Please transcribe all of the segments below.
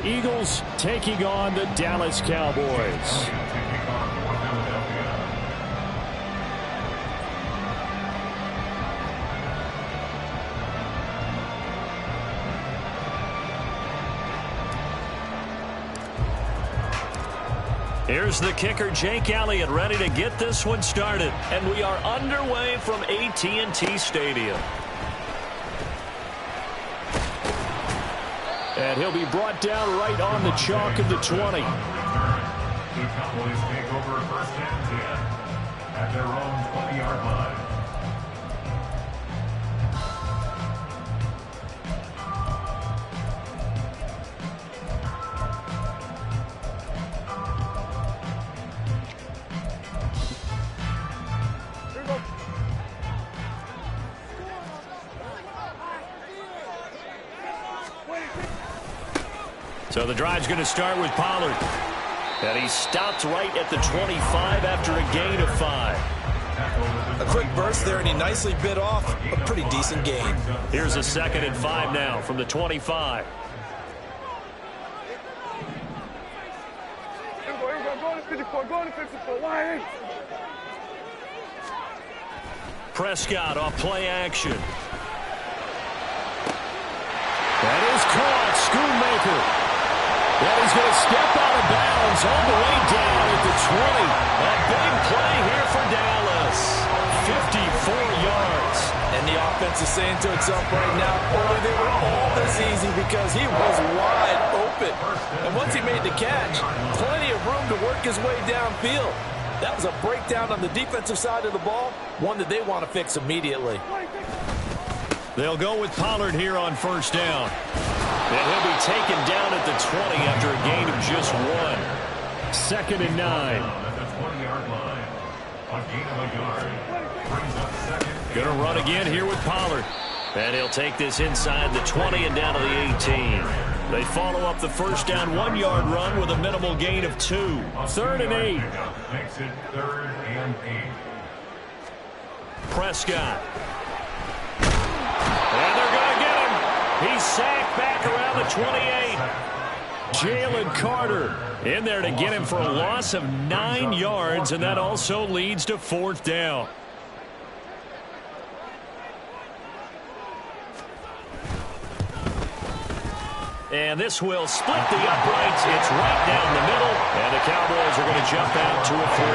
Eagles taking on the Dallas Cowboys. Here's the kicker, Jake Elliott, ready to get this one started. And we are underway from AT&T Stadium. And he'll be brought down right on the chalk of the 20. The Cowboys take over first and 10 at their own 20-yard line. So the drive's going to start with Pollard. And he stopped right at the 25 after a gain of 5. A quick burst there, and he nicely bit off a pretty decent gain. Here's a 2nd and 5 now from the 25. Prescott off play action. That is caught. Schoonmaker. And he's going to step out of bounds all the way down at the 20. A big play here for Dallas. 54 yards. And the offense is saying to itself right now, boy, they were all this easy because he was wide open. And once he made the catch, plenty of room to work his way downfield. That was a breakdown on the defensive side of the ball, one that they want to fix immediately. They'll go with Pollard here on first down. And he'll be taken down at the 20 after a gain of just 1. 2nd and 9. At the 20-yard line. A gain of a yard. Brings up second. Going to run again here with Pollard. And he'll take this inside the 20 and down to the 18. They follow up the first down 1-yard run with a minimal gain of 2. 3rd and 8. Makes it 3rd and 8. Prescott. And they're going to get him. He's sacked back around the 28. Jalen Carter In there to get him for a loss of 9 yards, and that also leads to 4th down. And this will split the uprights. It's right down the middle, and the Cowboys are going to jump out to a 3-0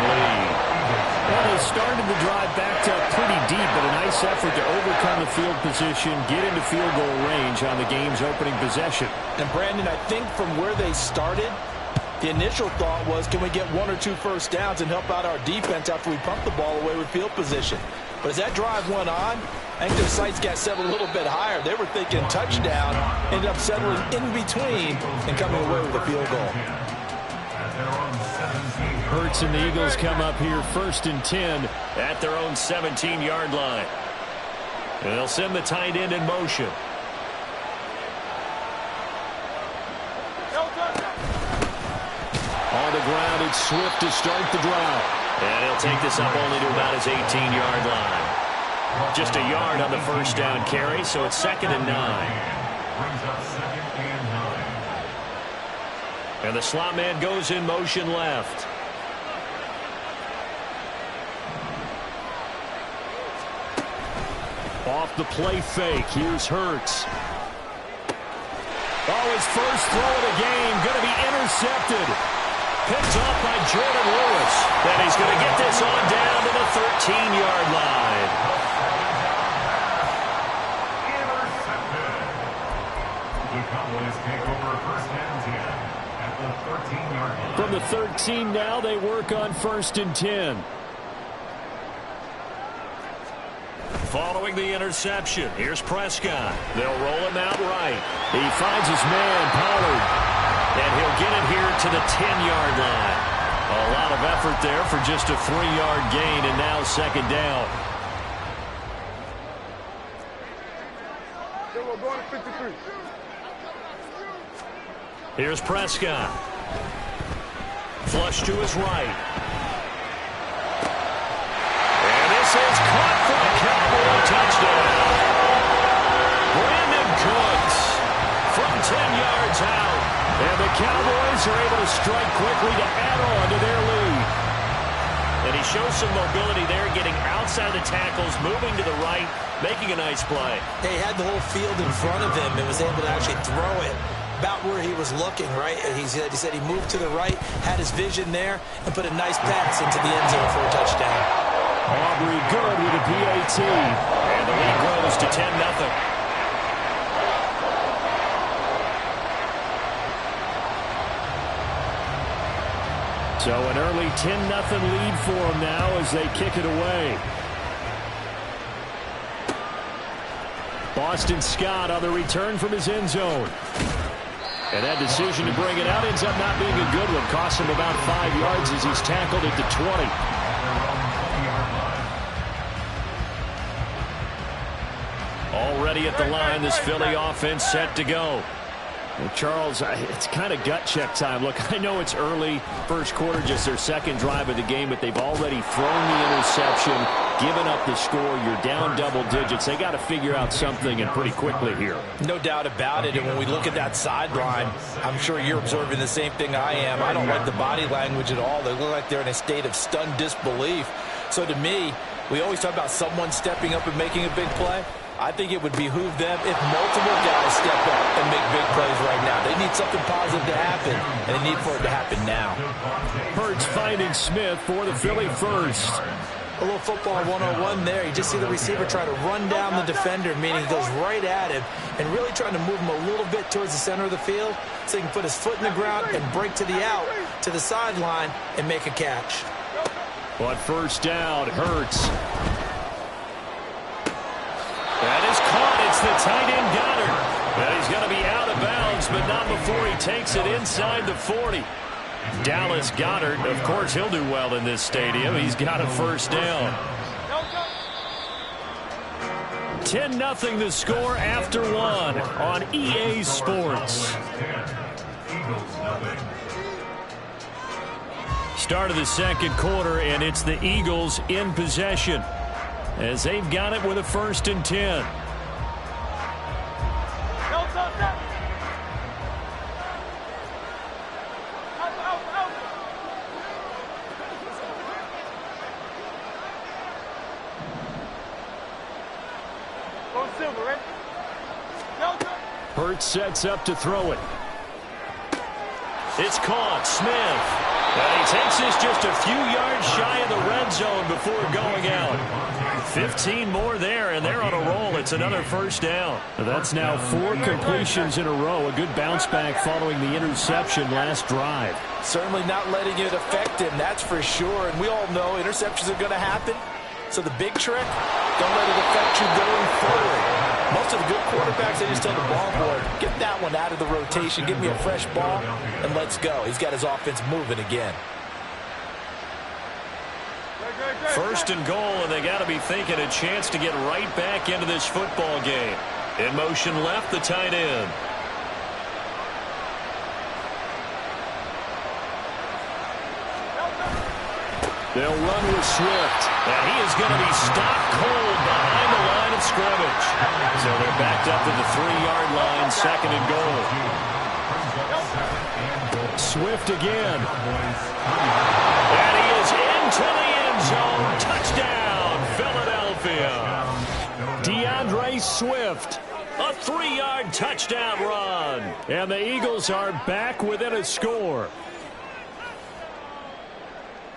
lead. Well, they started the drive backed up pretty deep, but a nice effort to overcome the field position, get into field goal range on the game's opening possession. And Brandon, I think from where they started, the initial thought was, can we get 1 or 2 first downs and help out our defense after we pump the ball away with field position? But as that drive went on, I think their sights got set a little bit higher. They were thinking touchdown, ended up settling in between and coming away with a field goal. Hurts and the Eagles come up here 1st and 10 at their own 17-yard line. And they'll send the tight end in motion. On the ground, it's Swift to start the drive. And he'll take this up only to about his 18-yard line. Just a yard on the first down carry, so it's 2nd and 9. Brings up 2nd and 9. And the slot man goes in motion left. Off the play fake, here's Hurts. Oh, his first throw of the game, going to be intercepted. Picked off by Jordan Lewis. And he's going to get this on down to the 13-yard line. The Cowboys take over first and 10 at the 13-yard line. From the 13 now, they work on 1st and 10. Following the interception, here's Prescott. They'll roll him out right. He finds his man, Pollard. And he'll get it here to the 10-yard line. A lot of effort there for just a 3-yard gain, and now 2nd down. Here's Prescott. Flush to his right. And this is caught for a Cowboy touchdown. Brandon Cooks from 10 yards out. Cowboys are able to strike quickly to add on to their lead. And he shows some mobility there, getting outside the tackles, moving to the right, making a nice play. He had the whole field in front of him and was able to actually throw it about where he was looking, right? He said he moved to the right, had his vision there, and put a nice pass into the end zone for a touchdown. Aubrey good with a PAT. And the lead grows to 10-0. So an early 10-0 lead for them now as they kick it away. Boston Scott on the return from his end zone. And that decision to bring it out ends up not being a good one. Costs him about 5 yards as he's tackled at the 20. Already at the line, this Philly offense set to go. Well, Charles, it's kind of gut check time. Look, I know it's early, first quarter, just their second drive of the game, but they've already thrown the interception, given up the score. You're down double digits. They got to figure out something, and pretty quickly here. No doubt about it. And when we look at that sideline, I'm sure you're observing the same thing I am. I don't like the body language at all. They look like they're in a state of stunned disbelief. So to me, we always talk about someone stepping up and making a big play. I think it would behoove them if multiple guys step up and make big plays right now. They need something positive to happen, and they need for it to happen now. Hurts finding Smith for the Philly first. A little football 101 there. You just see the receiver try to run down the defender, meaning he goes right at him, and really trying to move him a little bit towards the center of the field so he can put his foot in the ground and break to the out, to the sideline, and make a catch. But first down, Hurts. That is caught. It's the tight end Goddard. And he's going to be out of bounds, but not before he takes it inside the 40. Dallas Goedert, of course, he'll do well in this stadium. He's got a first down. 10-0 the score after one on EA Sports. Start of the second quarter, and it's the Eagles in possession, as they've got it with a 1st and 10. Hurts sets up to throw it. It's caught. Smith. And he takes this just a few yards shy of the red zone before going out. 15 more there, and they're on a roll. It's another first down. That's now 4 completions in a row. A good bounce back following the interception last drive. Certainly not letting it affect him, that's for sure. And we all know interceptions are going to happen. So the big trick, don't let it affect you going forward. Most of the good quarterbacks, they just tell the ball boy, get that one out of the rotation, give me a fresh ball, and let's go. He's got his offense moving again. 1st and goal, and they got to be thinking a chance to get right back into this football game. In motion left, the tight end. They'll run with Swift. And he is going to be stopped cold behind the line of scrimmage. So they're backed up to the 3-yard line, 2nd and goal. Swift again. And he is into the end zone. Touchdown, Philadelphia. DeAndre Swift. A 3-yard touchdown run. And the Eagles are back within a score.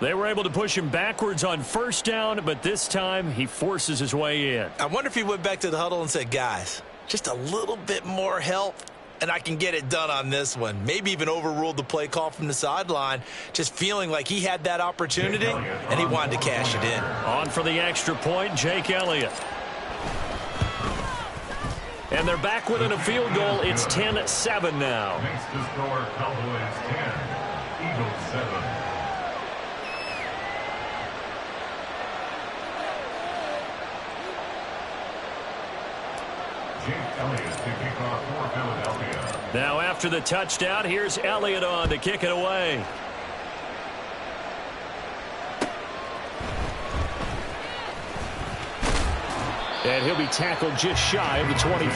They were able to push him backwards on first down, but this time he forces his way in. I wonder if he went back to the huddle and said, guys, just a little bit more help, and I can get it done on this one. Maybe even overruled the play call from the sideline, just feeling like he had that opportunity, and he wanted to cash it in. On for the extra point, Jake Elliott. And they're back within a field goal. It's 10-7 now. Makes the score Cowboys 10, Eagles 7. Now after the touchdown, here's Elliott on to kick it away. And he'll be tackled just shy of the 25. The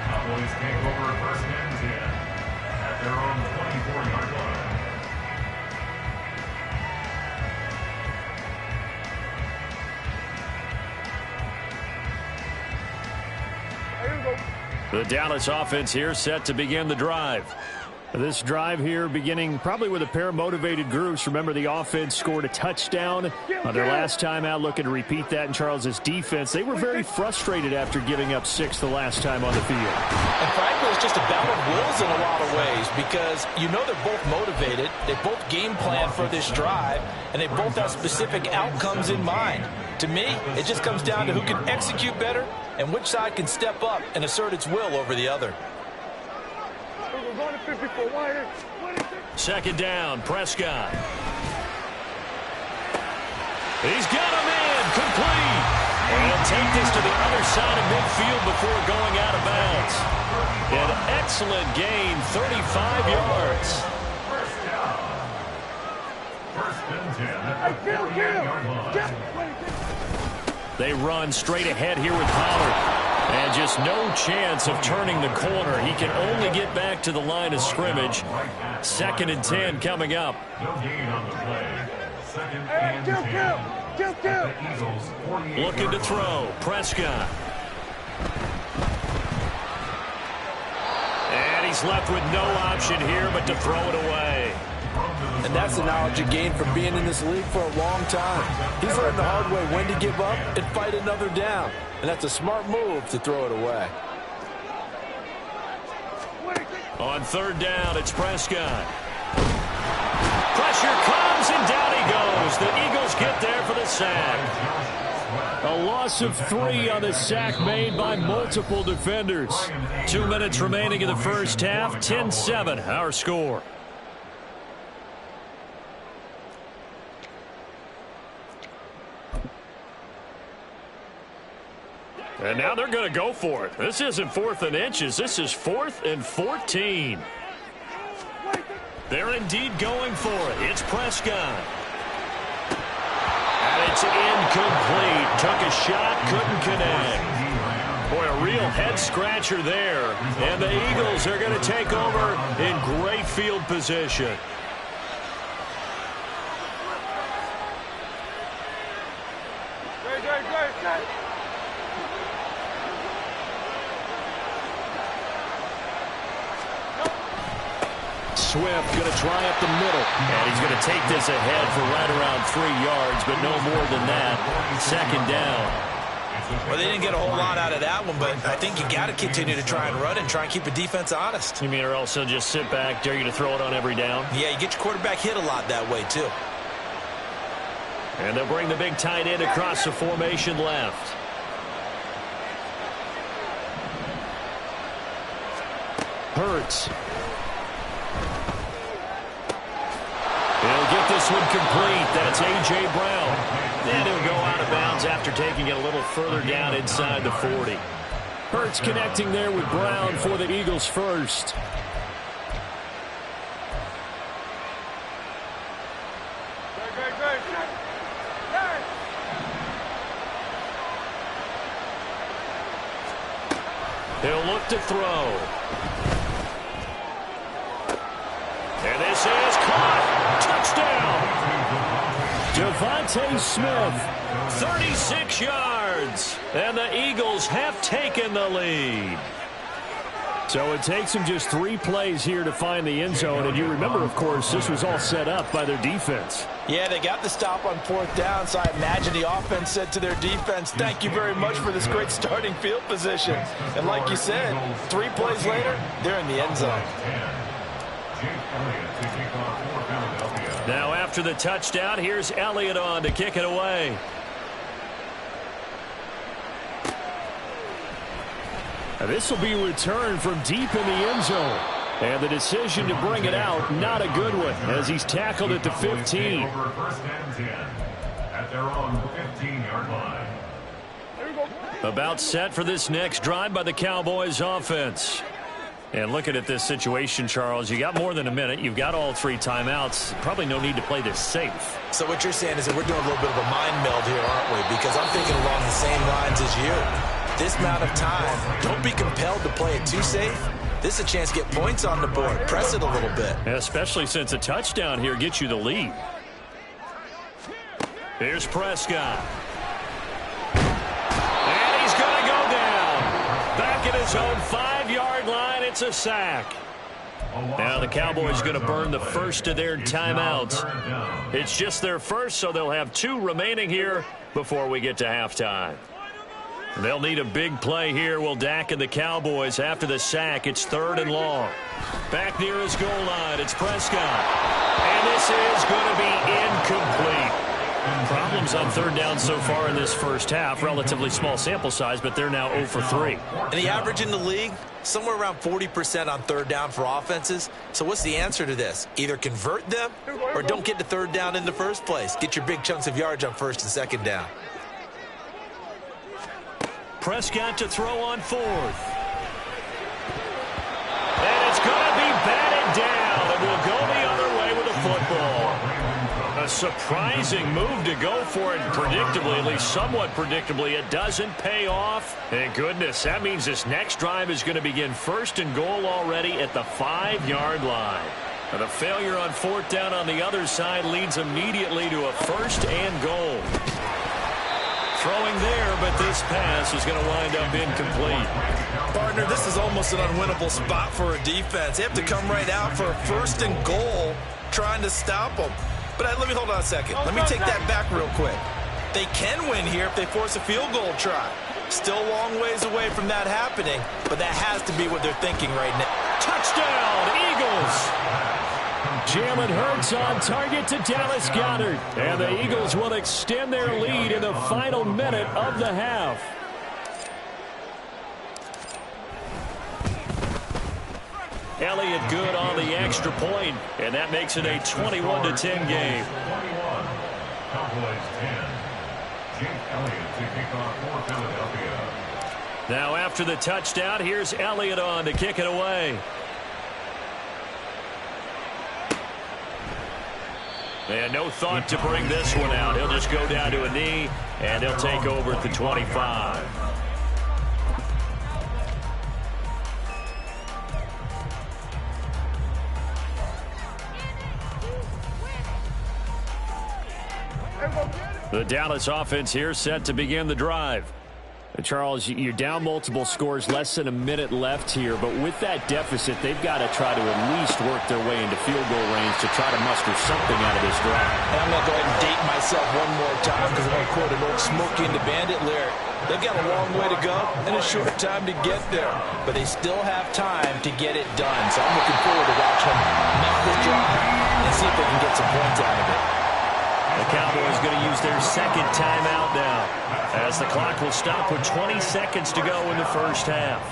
Cowboys take over 1st and 10. The Dallas offense here set to begin the drive. This drive here beginning probably with a pair of motivated groups. Remember, the offense scored a touchdown on their last time out, looking to repeat that in Charles's defense. They were very frustrated after giving up 6 the last time on the field. And frankly, it's just a battle of wills in a lot of ways because you know they're both motivated. They both game plan for this drive, and they both have specific outcomes in mind. To me, it just comes down to who can execute better and which side can step up and assert its will over the other. Second down, Prescott. He's got him in, complete. And he'll take this to the other side of midfield before going out of bounds. An excellent gain, 35 yards. First down. First and 10 at the 48-yard line. They run straight ahead here with Pollard. And just no chance of turning the corner. He can only get back to the line of scrimmage. Second and 10 coming up. No gain on the play. Second and 10. The Eagles 48. Looking to throw. Prescott. And he's left with no option here but to throw it away. And that's the knowledge you gain from being in this league for a long time. He's learned the hard way when to give up and fight another down. And that's a smart move to throw it away. On third down, it's Prescott. Pressure comes, and down he goes. The Eagles get there for the sack. A loss of 3 on the sack made by multiple defenders. 2 minutes remaining in the first half. 10-7, our score. And now they're going to go for it. This isn't 4th and inches. This is 4th and 14. They're indeed going for it. It's Prescott. And it's incomplete. Took a shot, couldn't connect. Boy, a real head-scratcher there. And the Eagles are going to take over in great field position. Swift going to try up the middle. And he's going to take this ahead for right around 3 yards, but no more than that. Second down. Well, they didn't get a whole lot out of that one, but I think you got to continue to try and run and try and keep the defense honest. You mean, or else they'll just sit back, dare you to throw it on every down? Yeah, you get your quarterback hit a lot that way, too. And they'll bring the big tight end across the formation left. Hurts. He'll get this one complete. That's A.J. Brown. And he'll go out of bounds after taking it a little further down inside the 40. Hurts connecting there with Brown for the Eagles first. He'll look to throw. And this is caught. Touchdown. DeVonta Smith. 36 yards. And the Eagles have taken the lead. So it takes them just 3 plays here to find the end zone. And you remember, of course, this was all set up by their defense. Yeah, they got the stop on 4th down, so I imagine the offense said to their defense, thank you very much for this great starting field position. And like you said, 3 plays later, they're in the end zone. Now after the touchdown, here's Elliott on to kick it away. Now this will be returned from deep in the end zone. And the decision to bring it out, not a good one, as he's tackled at the 15. Over first and 10 at their own 15-yard line. About set for this next drive by the Cowboys offense. And looking at this situation, Charles, you got more than a minute. You've got all 3 timeouts. Probably no need to play this safe. So what you're saying is that we're doing a little bit of a mind meld here, aren't we? Because I'm thinking along the same lines as you. This amount of time, don't be compelled to play it too safe. This is a chance to get points on the board. Press it a little bit. Especially since a touchdown here gets you the lead. Here's Prescott. And he's going to go down. Back at his his own 5-yard line. It's a sack. Now the Cowboys going to burn the first of their timeouts. It's just their first, so they'll have 2 remaining here before we get to halftime. They'll need a big play here. Will Dak and the Cowboys after the sack. It's 3rd and long. Back near his goal line, it's Prescott. And this is going to be incomplete. Problems on 3rd down so far in this first half. Relatively small sample size, but they're now 0 for 3. And the average in the league, somewhere around 40% on 3rd down for offenses. So what's the answer to this? Either convert them or don't get to 3rd down in the first place. Get your big chunks of yards on 1st and 2nd down. Prescott to throw on 4th. And it's going to be batted down. And we'll go the other way with the football. A surprising move to go for it predictably, at least somewhat predictably. It doesn't pay off. Thank goodness. That means this next drive is going to begin 1st and goal already at the 5-yard line. And the failure on 4th down on the other side leads immediately to a 1st and goal. Throwing there, but this pass is going to wind up incomplete. Partner, this is almost an unwinnable spot for a defense. They have to come right out for a 1st and goal trying to stop them. But let me hold on a second. Let me take that back real quick. They can win here if they force a field goal try. Still a long ways away from that happening, but that has to be what they're thinking right now. Touchdown, Eagles! Jalen Hurts on target to Dallas Goedert. And the Eagles will extend their lead in the final minute of the half. Elliott good on the extra point, and that makes it a 21-10 game. Cowboys 10. Jake Elliott to kick off for Philadelphia. Now after the touchdown, here's Elliott on to kick it away. And no thought to bring this one out. He'll just go down to a knee, and he'll take over at the 25. The Dallas offense here set to begin the drive. Charles, you're down multiple scores, less than a minute left here, but with that deficit, they've got to try to at least work their way into field goal range to try to muster something out of this drive. And I'm going to go ahead and date myself one more time because I'm going to quote an old Smokey and the Bandit lyric. They've got a long way to go and a short time to get there, but they still have time to get it done. So I'm looking forward to watching them make this drive and see if they can get some points out of it. The Cowboys going to use their second timeout now, as the clock will stop with 20 seconds to go in the first half.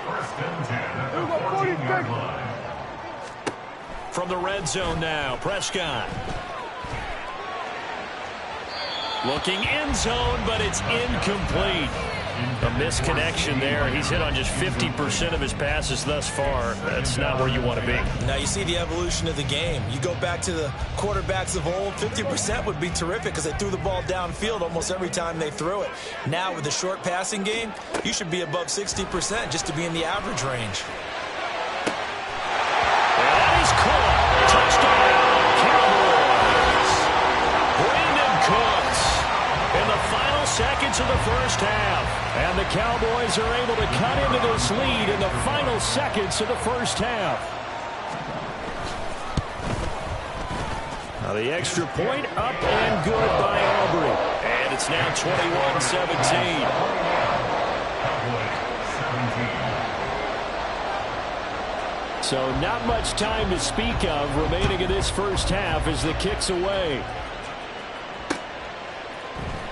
1st and 10 at the 14-yard line. From the red zone now, Prescott. Looking end zone, but it's incomplete. A misconnection there. He's hit on just 50% of his passes thus far. That's not where you want to be. Now you see the evolution of the game. You go back to the quarterbacks of old, 50% would be terrific because they threw the ball downfield almost every time they threw it. Now with the short passing game, you should be above 60% just to be in the average range. That is caught. Touchdown, Cowboys. Brandon Cooks in the final seconds of the first half. And the Cowboys are able to cut into this lead in the final seconds of the first half. Now the extra point up and good by Aubrey. And it's now 21-17. So not much time to speak of remaining in this first half as the kick's away.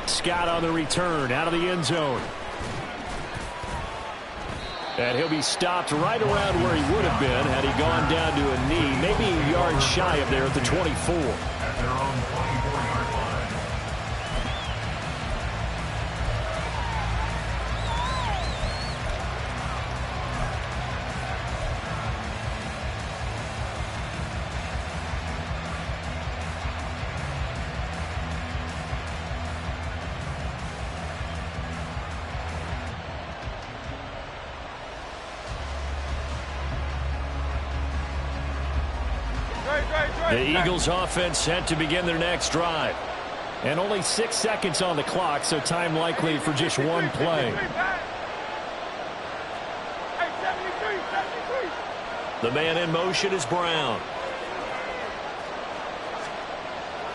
Scott on the return out of the end zone. And he'll be stopped right around where he would have been had he gone down to a knee, maybe a yard shy of there at the 24. At their own 24-yard line. The Eagles offense set to begin their next drive. And only 6 seconds on the clock, so time likely for just one play. The man in motion is Brown.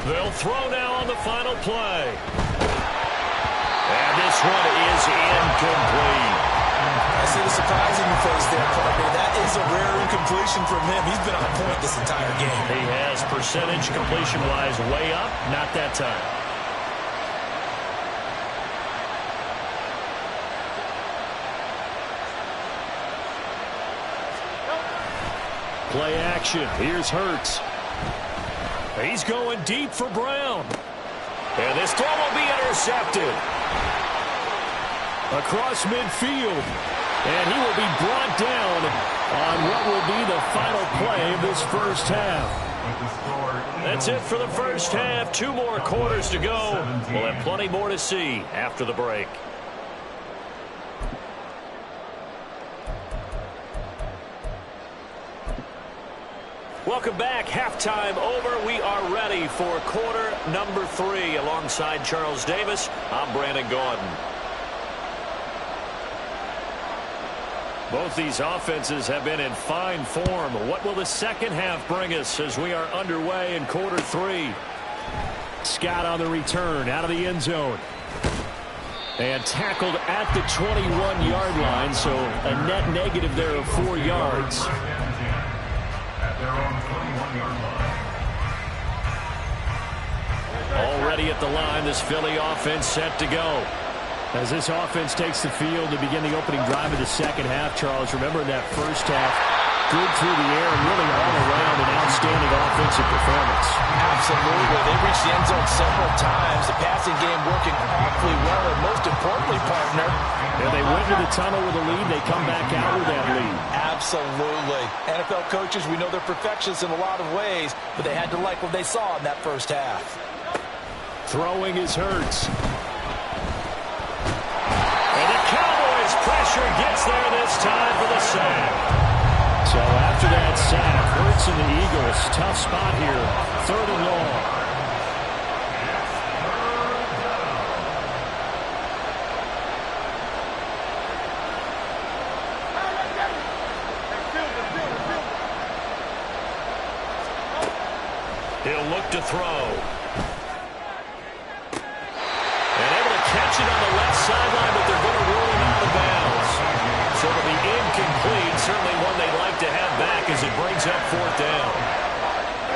They'll throw now on the final play. And this one is incomplete. I see the surprise in your face there, Carter. That is a rare incompletion from him. He's been on point this entire game. He has percentage completion-wise way up. Not that time. Play action. Here's Hurts. He's going deep for Brown. And this throw will be intercepted. Across midfield. And he will be brought down on what will be the final play of this first half. That's it for the first half. 2 more quarters to go. We'll have plenty more to see after the break. Welcome back. Halftime over. We are ready for quarter number 3. Alongside Charles Davis, I'm Brandon Gaudin. Both these offenses have been in fine form. What will the second half bring us as we are underway in quarter 3? Scott on the return out of the end zone. And tackled at the 21-yard line, so a net negative there of 4 yards. Their own 21-yard line. Already at the line, this Philly offense set to go. As this offense takes the field to begin the opening drive of the second half, Charles, remember in that first half, good through the air and really all around an outstanding offensive performance. Absolutely. They reached the end zone several times. The passing game working awfully well, and most importantly, partner. And they went to the tunnel with a lead. They come back out with that lead. Absolutely. NFL coaches, we know they're perfectionists in a lot of ways, but they had to like what they saw in that first half. Throwing is Hurts. And the Cowboys pressure gets there this time for the sack. So after that sack, Hurts and the Eagles, tough spot here, 3rd and long. He'll look to throw. And able to catch it on the left sideline, but they're going to roll him out of bounds. So it'll be incomplete. Certainly one they'd like to have back as it brings up 4th down.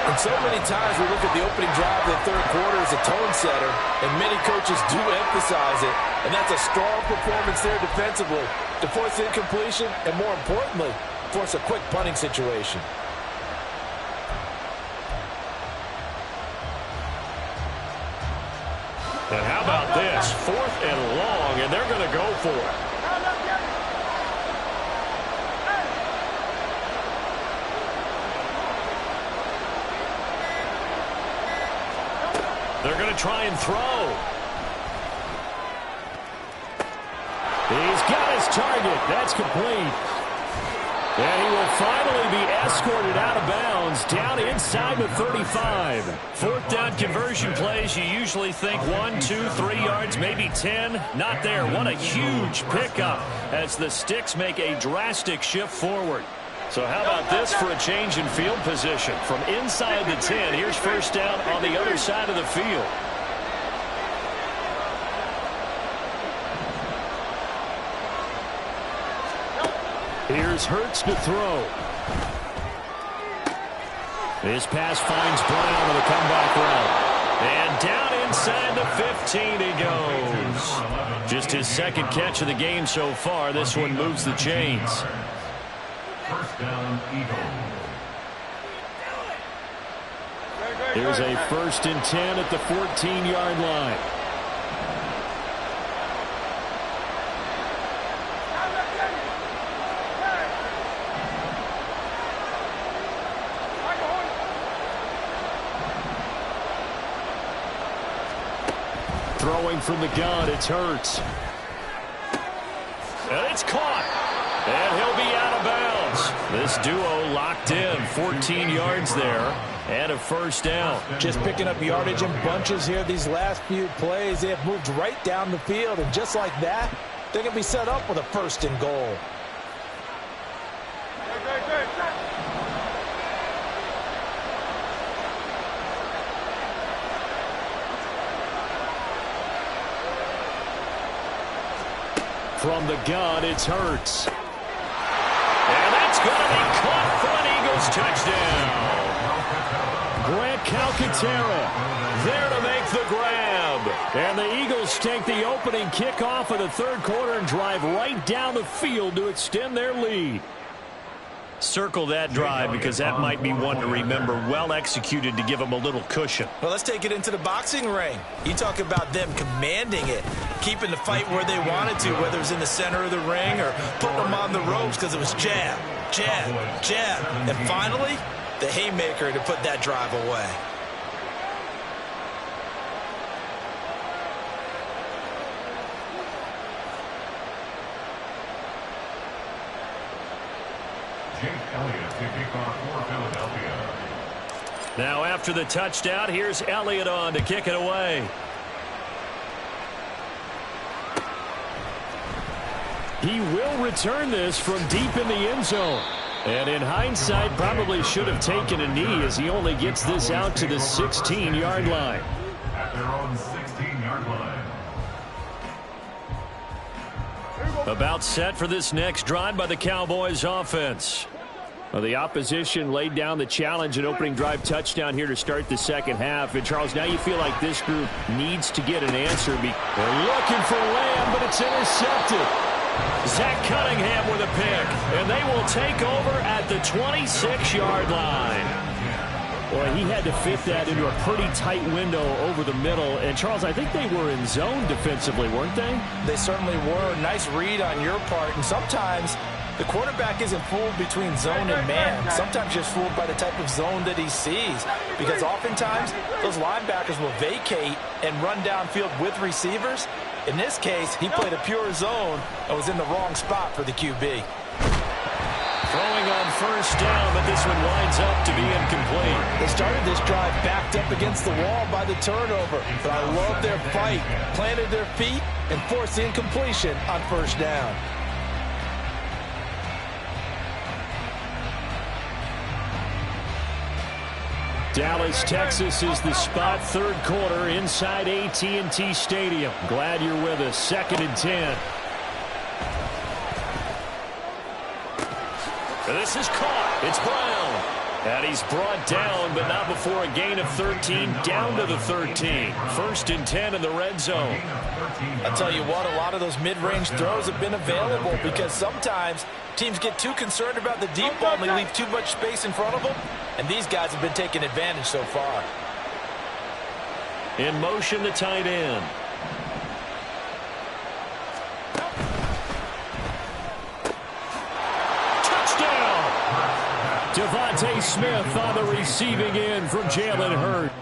And so many times we look at the opening drive of the third quarter as a tone setter, and many coaches do emphasize it. And that's a strong performance there defensively to force incompletion and, more importantly, force a quick punting situation. And how about this? 4th and long, and they're going to go for it. They're going to try and throw. He's got his target. That's complete. And he will finally be escorted out of bounds down inside the 35. 4th down conversion plays, you usually think 1, 2, 3 yards, maybe 10. Not there. What a huge pickup as the Sticks make a drastic shift forward. So how about this for a change in field position? From inside the 10, here's 1st down on the other side of the field. Here's Hurts to throw. His pass finds Brown on the comeback route. And down inside the 15 he goes. Just his 2nd catch of the game so far. This one moves the chains. 1st down, Eagles. Here's a 1st and 10 at the 14-yard line. Throwing from the gun, it's Hurts. And it's caught. And he'll be out of bounds. This duo locked in. 14 yards there. And a 1st down. Just picking up yardage in bunches here these last few plays. They have moved right down the field. And just like that, they're going to be set up with a 1st and goal. From the gun, it's Hurts. And that's going to be caught for an Eagles touchdown. Grant Calcaterra there to make the grab. And the Eagles take the opening kickoff of the third quarter and drive right down the field to extend their lead. Circle that drive because that might be one to remember. Well executed to give them a little cushion. Well, let's take it into the boxing ring. You talk about them commanding it, keeping the fight where they wanted to, whether it was in the center of the ring or putting them on the ropes because it was jab, jab, jab. And finally, the haymaker to put that drive away. Jake Elliott to kick off for Philadelphia. Now after the touchdown, here's Elliott on to kick it away. He will return this from deep in the end zone. And in hindsight, probably should have taken a knee as he only gets this out to the 16-yard line. At their own 16-yard line. About set for this next drive by the Cowboys offense. Well, the opposition laid down the challenge and opening drive touchdown here to start the second half. And, Charles, now you feel like this group needs to get an answer. They're looking for Lamb, but it's intercepted. Zach Cunningham with a pick, and they will take over at the 26-yard line. Boy, he had to fit that into a pretty tight window over the middle. And, Charles, I think they were in zone defensively, weren't they? They certainly were. Nice read on your part. And sometimes the quarterback isn't fooled between zone and man. Sometimes just fooled by the type of zone that he sees. Because oftentimes those linebackers will vacate and run downfield with receivers. In this case, he played a pure zone and was in the wrong spot for the QB. Throwing on first down, but this one winds up to be incomplete. They started this drive backed up against the wall by the turnover. But I love their fight. Planted their feet and forced the incompletion on first down. Dallas, Texas is the spot. Third quarter inside AT&T Stadium. Glad you're with us. 2nd and 10. This is caught. It's Brown. And he's brought down, but not before a gain of 13, down to the 13. 1st and 10 in the red zone. I'll tell you what, a lot of those mid-range throws have been available because sometimes teams get too concerned about the deep ball and they leave too much space in front of them. And these guys have been taking advantage so far. In motion, the tight end. Devontae Smith on the receiving end from Jalen Hurts.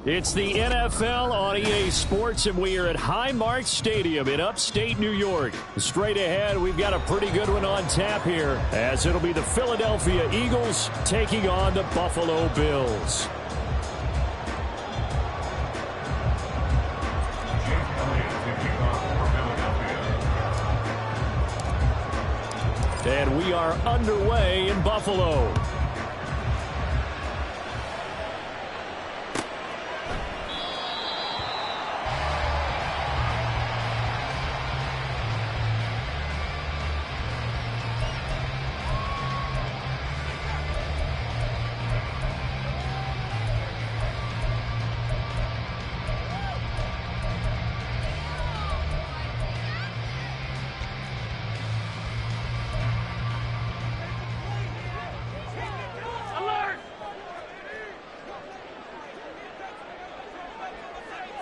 It's the NFL on EA Sports, and we are at Highmark Stadium in upstate New York. Straight ahead, we've got a pretty good one on tap here, as it'll be the Philadelphia Eagles taking on the Buffalo Bills. And we are underway in Buffalo.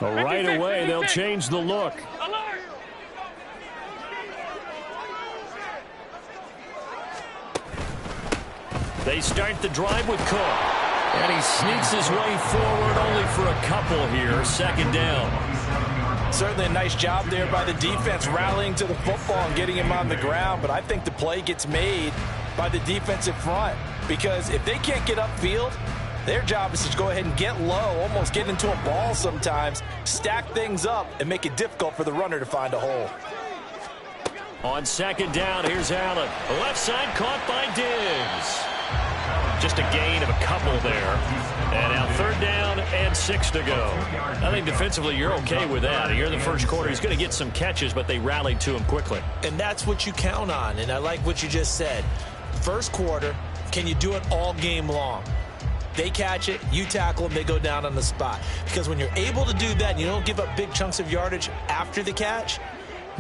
Right away, they'll change the look. They start the drive with Cook. And he sneaks his way forward only for a couple here. Second down. Certainly a nice job there by the defense rallying to the football and getting him on the ground. But I think the play gets made by the defensive front. Because if they can't get upfield, their job is to go ahead and get low, almost get into a ball sometimes, stack things up, and make it difficult for the runner to find a hole. On second down, here's Allen. Left side caught by Diggs. Just a gain of a couple there. And now third down and 6 to go. I think defensively you're okay with that. Here in the first quarter, he's going to get some catches, but they rallied to him quickly. And that's what you count on, and I like what you just said. First quarter, can you do it all game long? They catch it, you tackle them, they go down on the spot. Because when you're able to do that and you don't give up big chunks of yardage after the catch,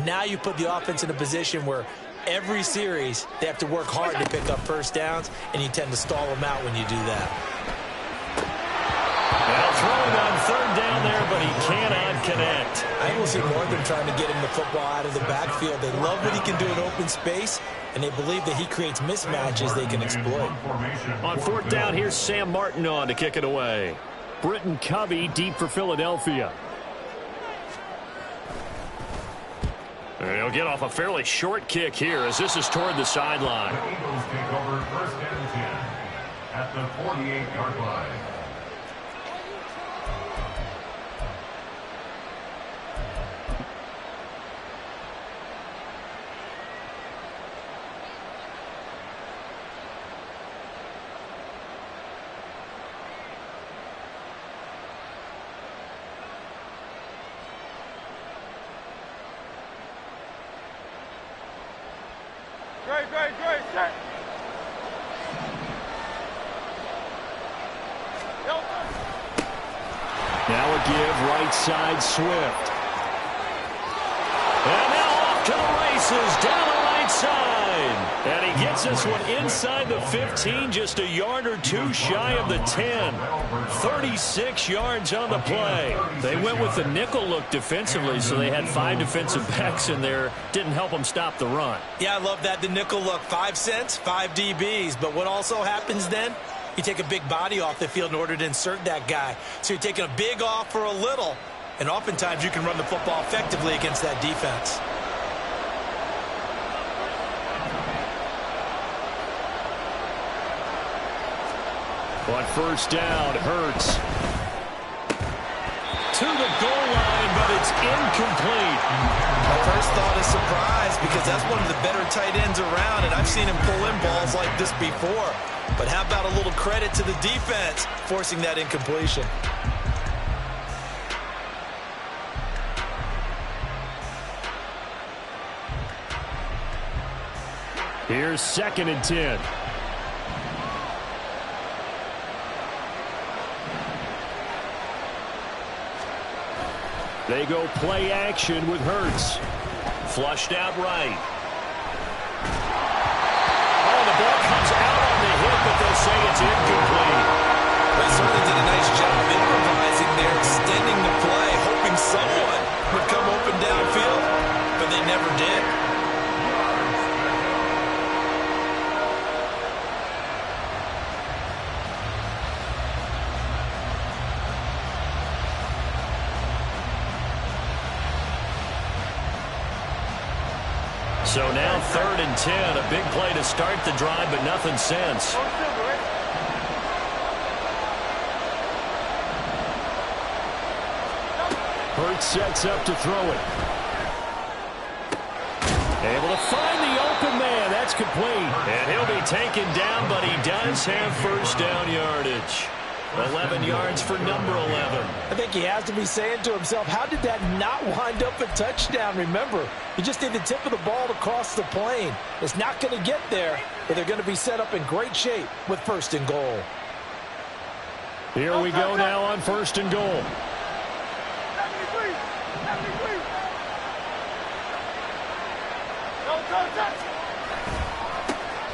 now you put the offense in a position where every series they have to work hard to pick up first downs, and you tend to stall them out when you do that. Now throwing on third down there, but he cannot connect. I will see more than trying to get him the football out of the backfield. They love what he can do in open space, and they believe that he creates mismatches they can exploit. On fourth down, here's Sam Martin on to kick it away. Britton Covey deep for Philadelphia. And he'll get off a fairly short kick here as this is toward the sideline. The Eagles take over first and 10 at the 48-yard line. Set. Now a give right side Swift. And now off to the races down the right side. And he gets this one inside the 15, just a yard or two shy of the 10. 36 yards on the play. They went with the nickel look defensively, so they had 5 defensive backs in there. Didn't help them stop the run. Yeah, I love that, the nickel look. 5 cents, 5 DBs. But what also happens then? You take a big body off the field in order to insert that guy. So you're taking a big off for a little. And oftentimes you can run the football effectively against that defense. On first down, Hurts. To the goal line, but it's incomplete. My first thought is surprise, because that's one of the better tight ends around, and I've seen him pull in balls like this before. But how about a little credit to the defense forcing that incompletion? Here's second and 10. They go play action with Hurts. Flushed out right. Oh, the ball comes out on the hit, but they'll say it's incomplete. They certainly did a nice job improvising there, extending the play, hoping someone would come open downfield, but they never did. So now 3rd and 10. A big play to start the drive, but nothing since. Hurts sets up to throw it. Able to find the open man. That's complete. And he'll be taken down, but he does have first down yardage. 11 yards for number 11. I think he has to be saying to himself, how did that not wind up a touchdown? Remember, you just need the tip of the ball to cross the plane. It's not going to get there, but they're going to be set up in great shape with 1st and goal. Here we go now on 1st and goal.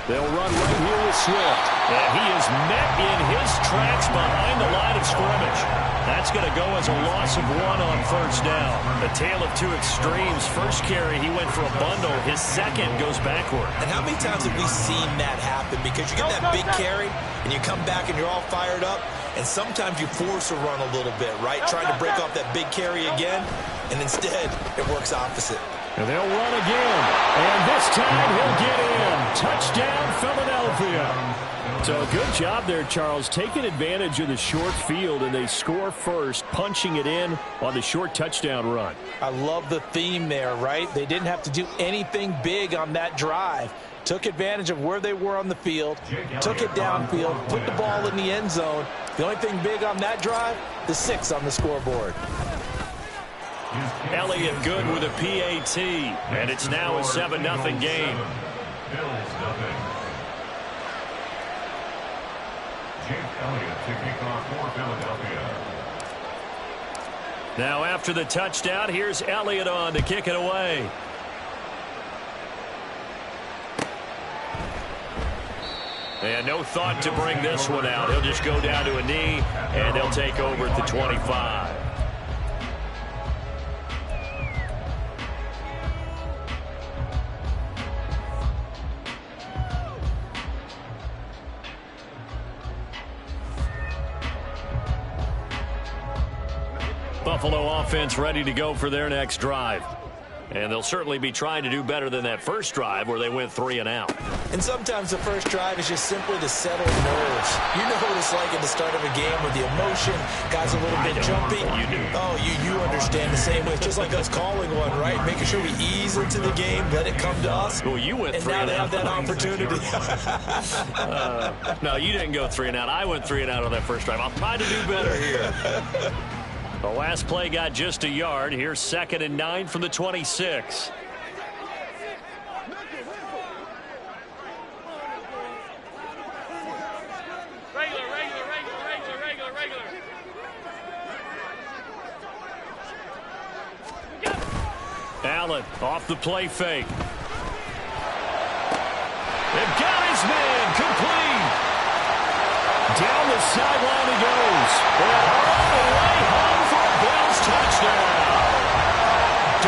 They'll run right here with Swift. And he is met in his tracks behind the line of scrimmage. That's going to go as a loss of 1 on 1st down. A tale of two extremes. First carry, he went for a bundle. His second goes backward. And how many times have we seen that happen? Because you get that big carry, and you come back and you're all fired up, and sometimes you force a run a little bit, right? Trying to break off that big carry again, and instead it works opposite. And they'll run again. And this time he'll get in. Touchdown, Philadelphia. So good job there, Charles, taking advantage of the short field, and they score first, punching it in on the short touchdown run. I love the theme there, right? They didn't have to do anything big on that drive. Took advantage of where they were on the field, took it downfield, put the ball in the end zone. The only thing big on that drive, the 6 on the scoreboard. Elliott good with a PAT, and it's now a 7-0 game. Bills nothing. Jake Elliott to kick off for Philadelphia. Now after the touchdown, here's Elliott on to kick it away. And no thought to bring this one out. He'll just go down to a knee, and they'll take over at the 25. Buffalo offense ready to go for their next drive. And they'll certainly be trying to do better than that first drive where they went 3 and out. And sometimes the first drive is just simply to settle nerves. You know what it's like at the start of a game with the emotion, guys a little bit jumpy. You do. Oh, you understand the same way. It's just like us calling one, right? Making sure we ease into the game, let it come to us. Well, you went and 3 now and they out. have that opportunity. No, you didn't go 3 and out. I went 3 and out on that first drive. I'll try to do better here. The last play got just a yard. Here's 2nd and 9 from the 26. Allen off the play fake. They've got his man complete. Down the sideline he goes. And all the way home for a Bills touchdown.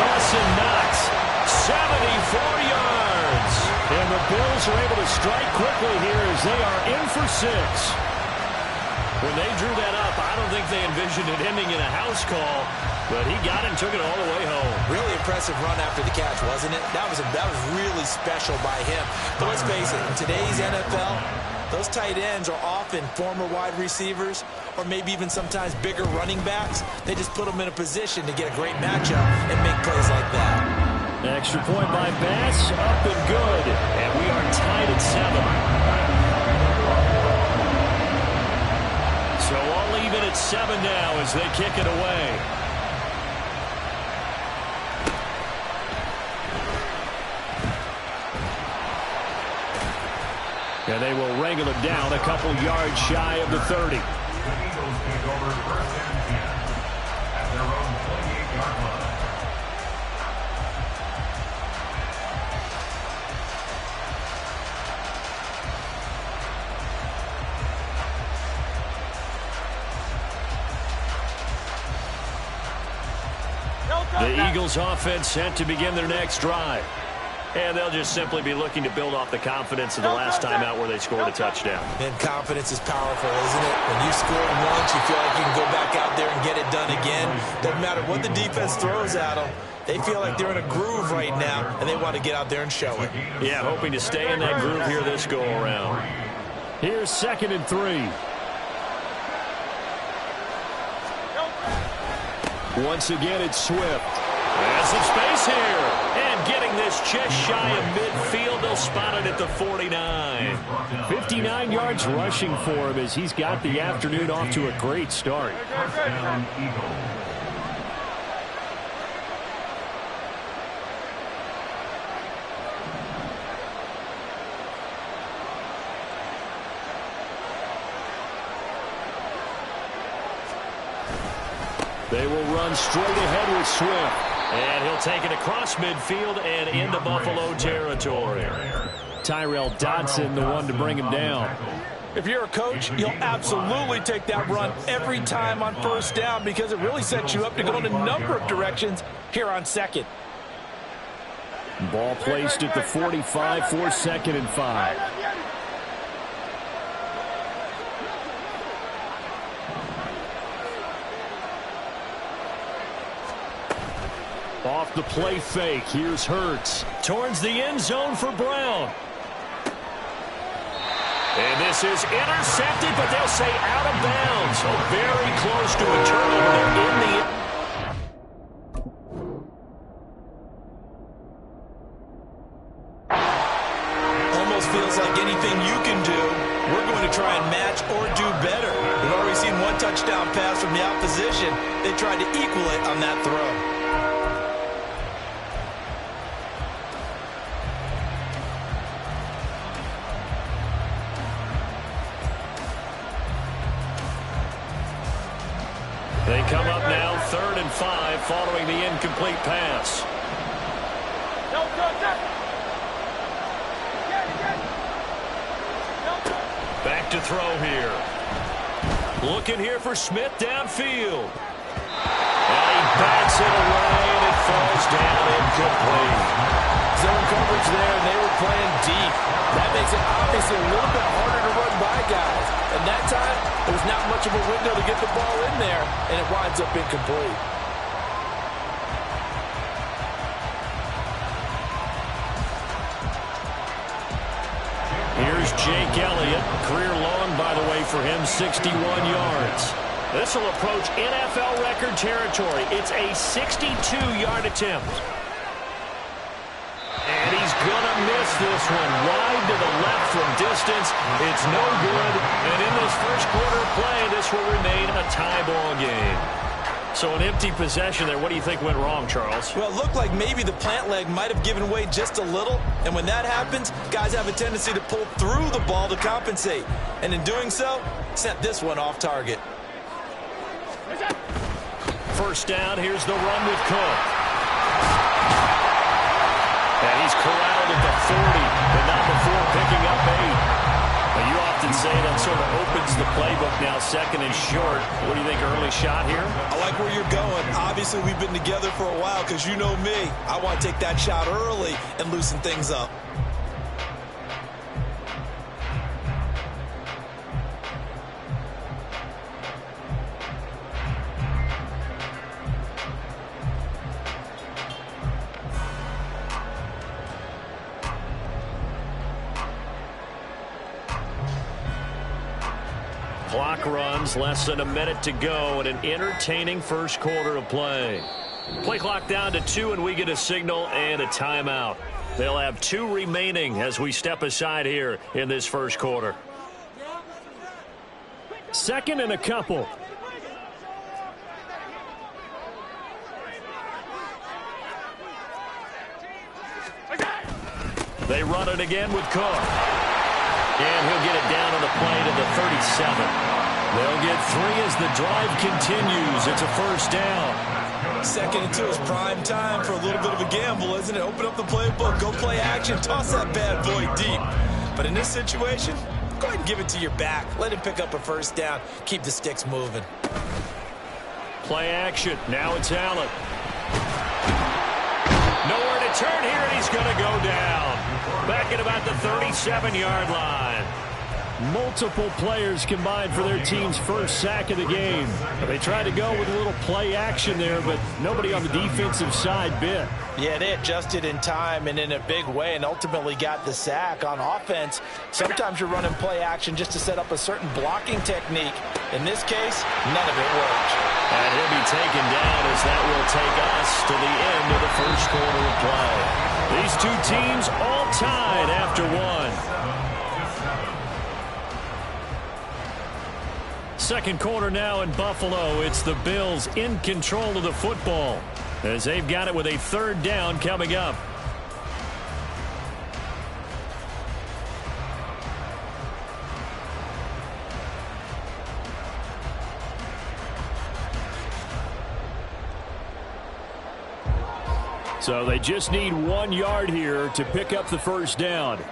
Dawson Knox, 74 yards. And the Bills are able to strike quickly here as they are in for 6. When they drew that up, I don't think they envisioned it ending in a house call, but he got it and took it all the way home. Really impressive run after the catch, wasn't it? That was really special by him. But let's face it, in today's NFL, those tight ends are often former wide receivers or maybe even sometimes bigger running backs. They just put them in a position to get a great matchup and make plays like that. Extra point by Bass, up and good. And we are tied at 7. So all even at 7 now as they kick it away. And they will wrangle it down a couple yards shy of the 30. The Eagles take over 1st and 10 at their own 28-yard line. The Eagles offense set to begin their next drive. And they'll just simply be looking to build off the confidence of the last time out where they scored a touchdown. And confidence is powerful, isn't it? When you score once, you feel like you can go back out there and get it done again. Doesn't matter what the defense throws at them. They feel like they're in a groove right now, and they want to get out there and show it. Yeah, hoping to stay in that groove here this go-around. Here's 2nd and 3. Once again, it's Swift. There's some space here. And getting this just shy of midfield, they'll spot it at the 49. 59 yards rushing for him as he's got the afternoon off to a great start. Touchdown, Eagles. They will run straight ahead with Swift. And he'll take it across midfield and into Buffalo territory. Tyrell Dodson, the one to bring him down. If you're a coach, you'll absolutely take that run every time on first down because it really sets you up to go in a number of directions here on 2nd. Ball placed at the 45 for 2nd and 5. Off the play fake, here's Hurts. Towards the end zone for Brown. And this is intercepted, but they'll say out of bounds. So very close to a turnover in the Almost feels like anything you can do, we're going to try and match or do better. We've already seen one touchdown pass from the opposition. They tried to equal it on that throw. They come up now 3rd and 5 following the incomplete pass. Back to throw here. Looking here for Smith downfield. And he bats it away and it falls down incomplete. Zone coverage there, and they were playing deep. That makes it obviously a little bit harder to run by guys. And that time, there was not much of a window to get the ball in there, and it winds up incomplete. Here's Jake Elliott. Career long, by the way, for him, 61 yards. This will approach NFL record territory. It's a 62-yard attempt. And he's going to miss this one. Wide to the left from distance. It's no good. And in this first quarter of play, this will remain a tie ball game. So an empty possession there. What do you think went wrong, Charles? Well, it looked like maybe the plant leg might have given way just a little. And when that happens, guys have a tendency to pull through the ball to compensate. And in doing so, sent this one off target. First down, here's the run with Cook. And he's corralled at the 40, but not before picking up 8. Now, you often say that sort of opens the playbook now, 2nd and short. What do you think, early shot here? I like where you're going. Obviously, we've been together for a while because you know me. I want to take that shot early and loosen things up. Clock runs, less than a minute to go, and an entertaining first quarter of play. Play clock down to 2, and we get a signal and a timeout. They'll have 2 remaining as we step aside here in this first quarter. 2nd and a couple. They run it again with Cook. And he'll get it down on the play to the 37. They'll get 3 as the drive continues. It's a first down. 2nd and 2 is prime time for a little bit of a gamble, isn't it? Open up the playbook, go play action, toss that bad boy deep. But in this situation, go ahead and give it to your back. Let him pick up a first down. Keep the sticks moving. Play action. Now it's Allen. Nowhere to return here, and he's going to go down. Back at about the 37-yard line. Multiple players combined for their team's first sack of the game. They tried to go with a little play action there, but nobody on the defensive side bit. Yeah, they adjusted in time and in a big way and ultimately got the sack. On offense, sometimes you're running play action just to set up a certain blocking technique. In this case, none of it worked. And he'll be taken down as that will take us to the end of the first quarter of play. These two teams all tied after one. Second quarter now in Buffalo. It's the Bills in control of the football as they've got it with a third down coming up. So they just need 1 yard here to pick up the first down.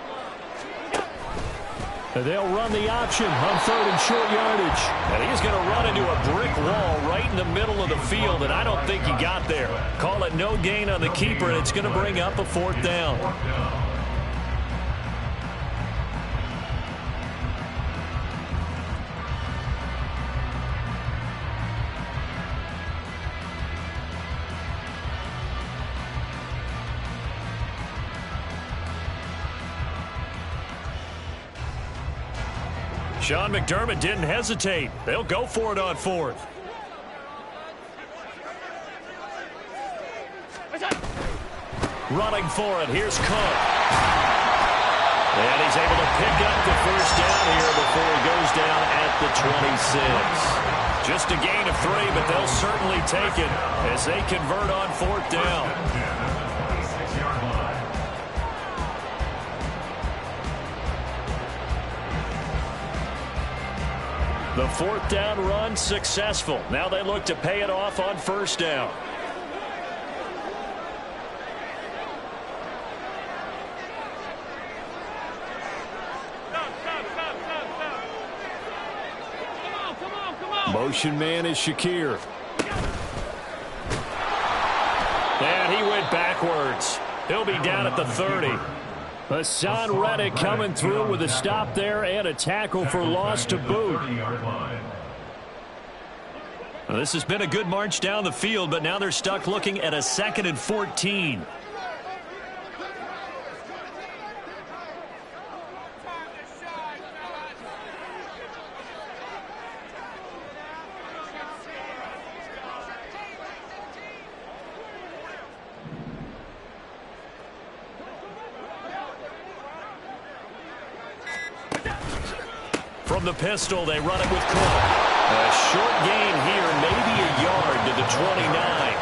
They'll run the option on third and short yardage. And he's going to run into a brick wall right in the middle of the field, and I don't think he got there. Call it no gain on the keeper, and it's going to bring up a fourth down. Sean McDermott didn't hesitate. They'll go for it on fourth. Running for it. Here's Cook. And he's able to pick up the first down here before he goes down at the 26. Just a gain of 3, but they'll certainly take it as they convert on fourth down. The fourth down run successful. Now they look to pay it off on first down. Motion man is Shakir. And he went backwards. He'll be down at the 30. Hassan Reddick coming through with a stop there and a tackle for loss to boot. Well, this has been a good march down the field, but now they're stuck looking at a 2nd and 14. From the pistol, they run it with Cook. A short gain here, maybe a yard to the 29.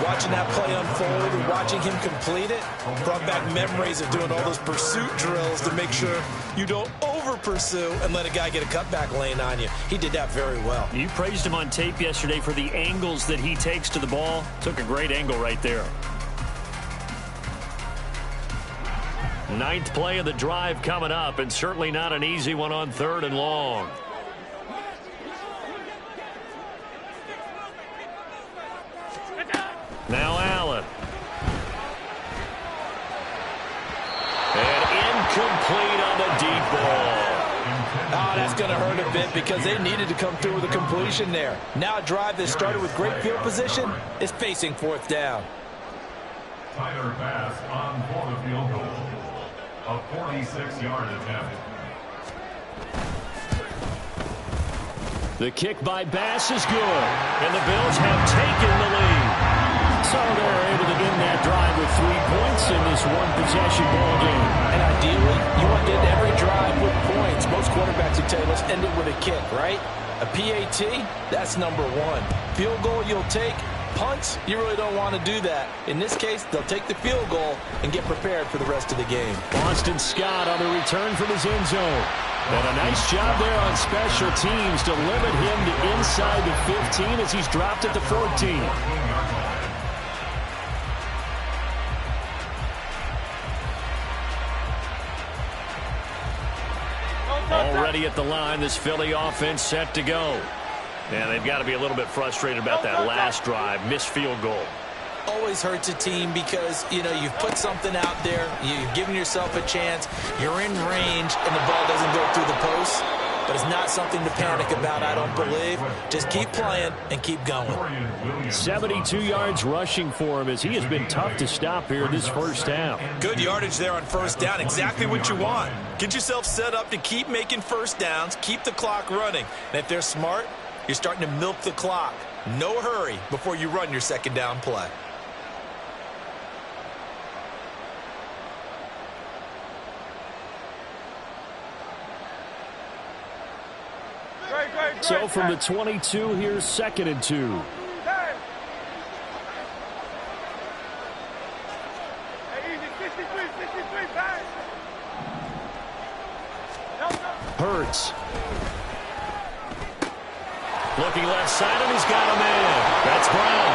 Watching that play unfold and watching him complete it brought back memories of doing all those pursuit drills to make sure you don't over-pursue and let a guy get a cutback lane on you. He did that very well. You praised him on tape yesterday for the angles that he takes to the ball. Took a great angle right there. 9th play of the drive coming up, and certainly not an easy one on 3rd and long. Now Allen. And incomplete on the deep ball. Oh, that's going to hurt a bit because they needed to come through with a completion there. Now a drive that started with great field position is facing fourth down. Tyler Bass on for the field goal. A 46-yard attempt. The kick by Bass is good, and the Bills have taken the lead. So they're able to end that drive with 3 points in this one-possession ball game. And ideally, you want to end every drive with points. Most quarterbacks would tell you, let's end it with a kick, right? A PAT, that's number 1. Field goal you'll take. Punts, you really don't want to do that. In this case, they'll take the field goal and get prepared for the rest of the game. Boston Scott on the return from his end zone. And a nice job there on special teams to limit him to inside the 15 as he's dropped at the 14. Already at the line, this Philly offense set to go. And they've got to be a little bit frustrated about that last drive, missed field goal. always hurts a team because, you know, you've put something out there, you've given yourself a chance, you're in range, and the ball doesn't go through the post. But it's not something to panic about, I don't believe. Just keep playing and keep going. 72 yards rushing for him as he has been tough to stop here this first half. Good yardage there on first down. Exactly what you want. Get yourself set up to keep making first downs, keep the clock running. And if they're smart, you're starting to milk the clock. No hurry before you run your second down play. So from the 22, here's 2nd and 2. Hurts. Looking left side, and he's got him in. That's Brown.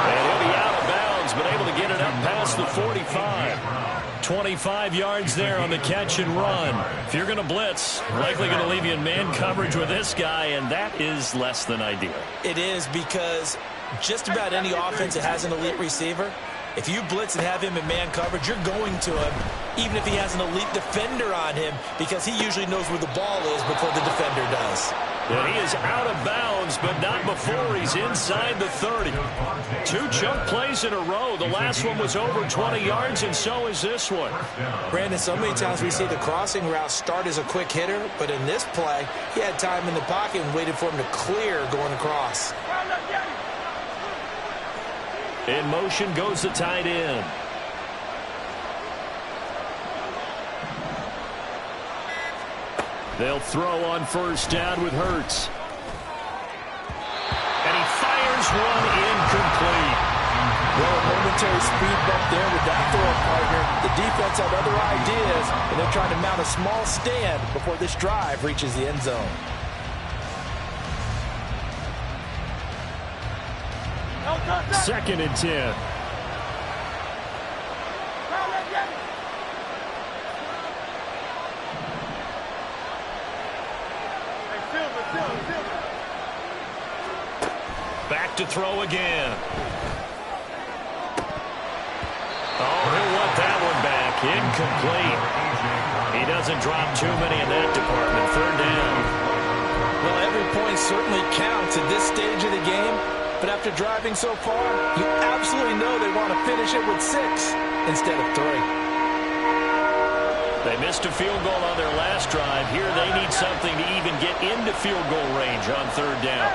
And he'll be out of bounds, but able to get it up past the 45. 25 yards there on the catch and run. If you're going to blitz, likely going to leave you in man coverage with this guy, and that is less than ideal. It is, because just about any offense that has an elite receiver, if you blitz and have him in man coverage, you're going to him, even if he has an elite defender on him, because he usually knows where the ball is before the defender does. And he is out of bounds, but not before he's inside the 30. 2 chunk plays in a row. The last one was over 20 yards, and so is this one. Brandon, so many times we see the crossing route start as a quick hitter, but in this play, he had time in the pocket and waited for him to clear going across. In motion goes the tight end. They'll throw on first down with Hurts. And he fires one incomplete. Well, a momentary speed bump there with that throw partner. The defense had other ideas, and they're trying to mount a small stand before this drive reaches the end zone. Second and 10. Back to throw again. Oh, he'll want that one back. Incomplete. He doesn't drop too many in that department. Third down. Well, every point certainly counts at this stage of the game, but after driving so far, you absolutely know they want to finish it with 6 instead of 3. They missed a field goal on their last drive. Here they need something to even get into field goal range on third down.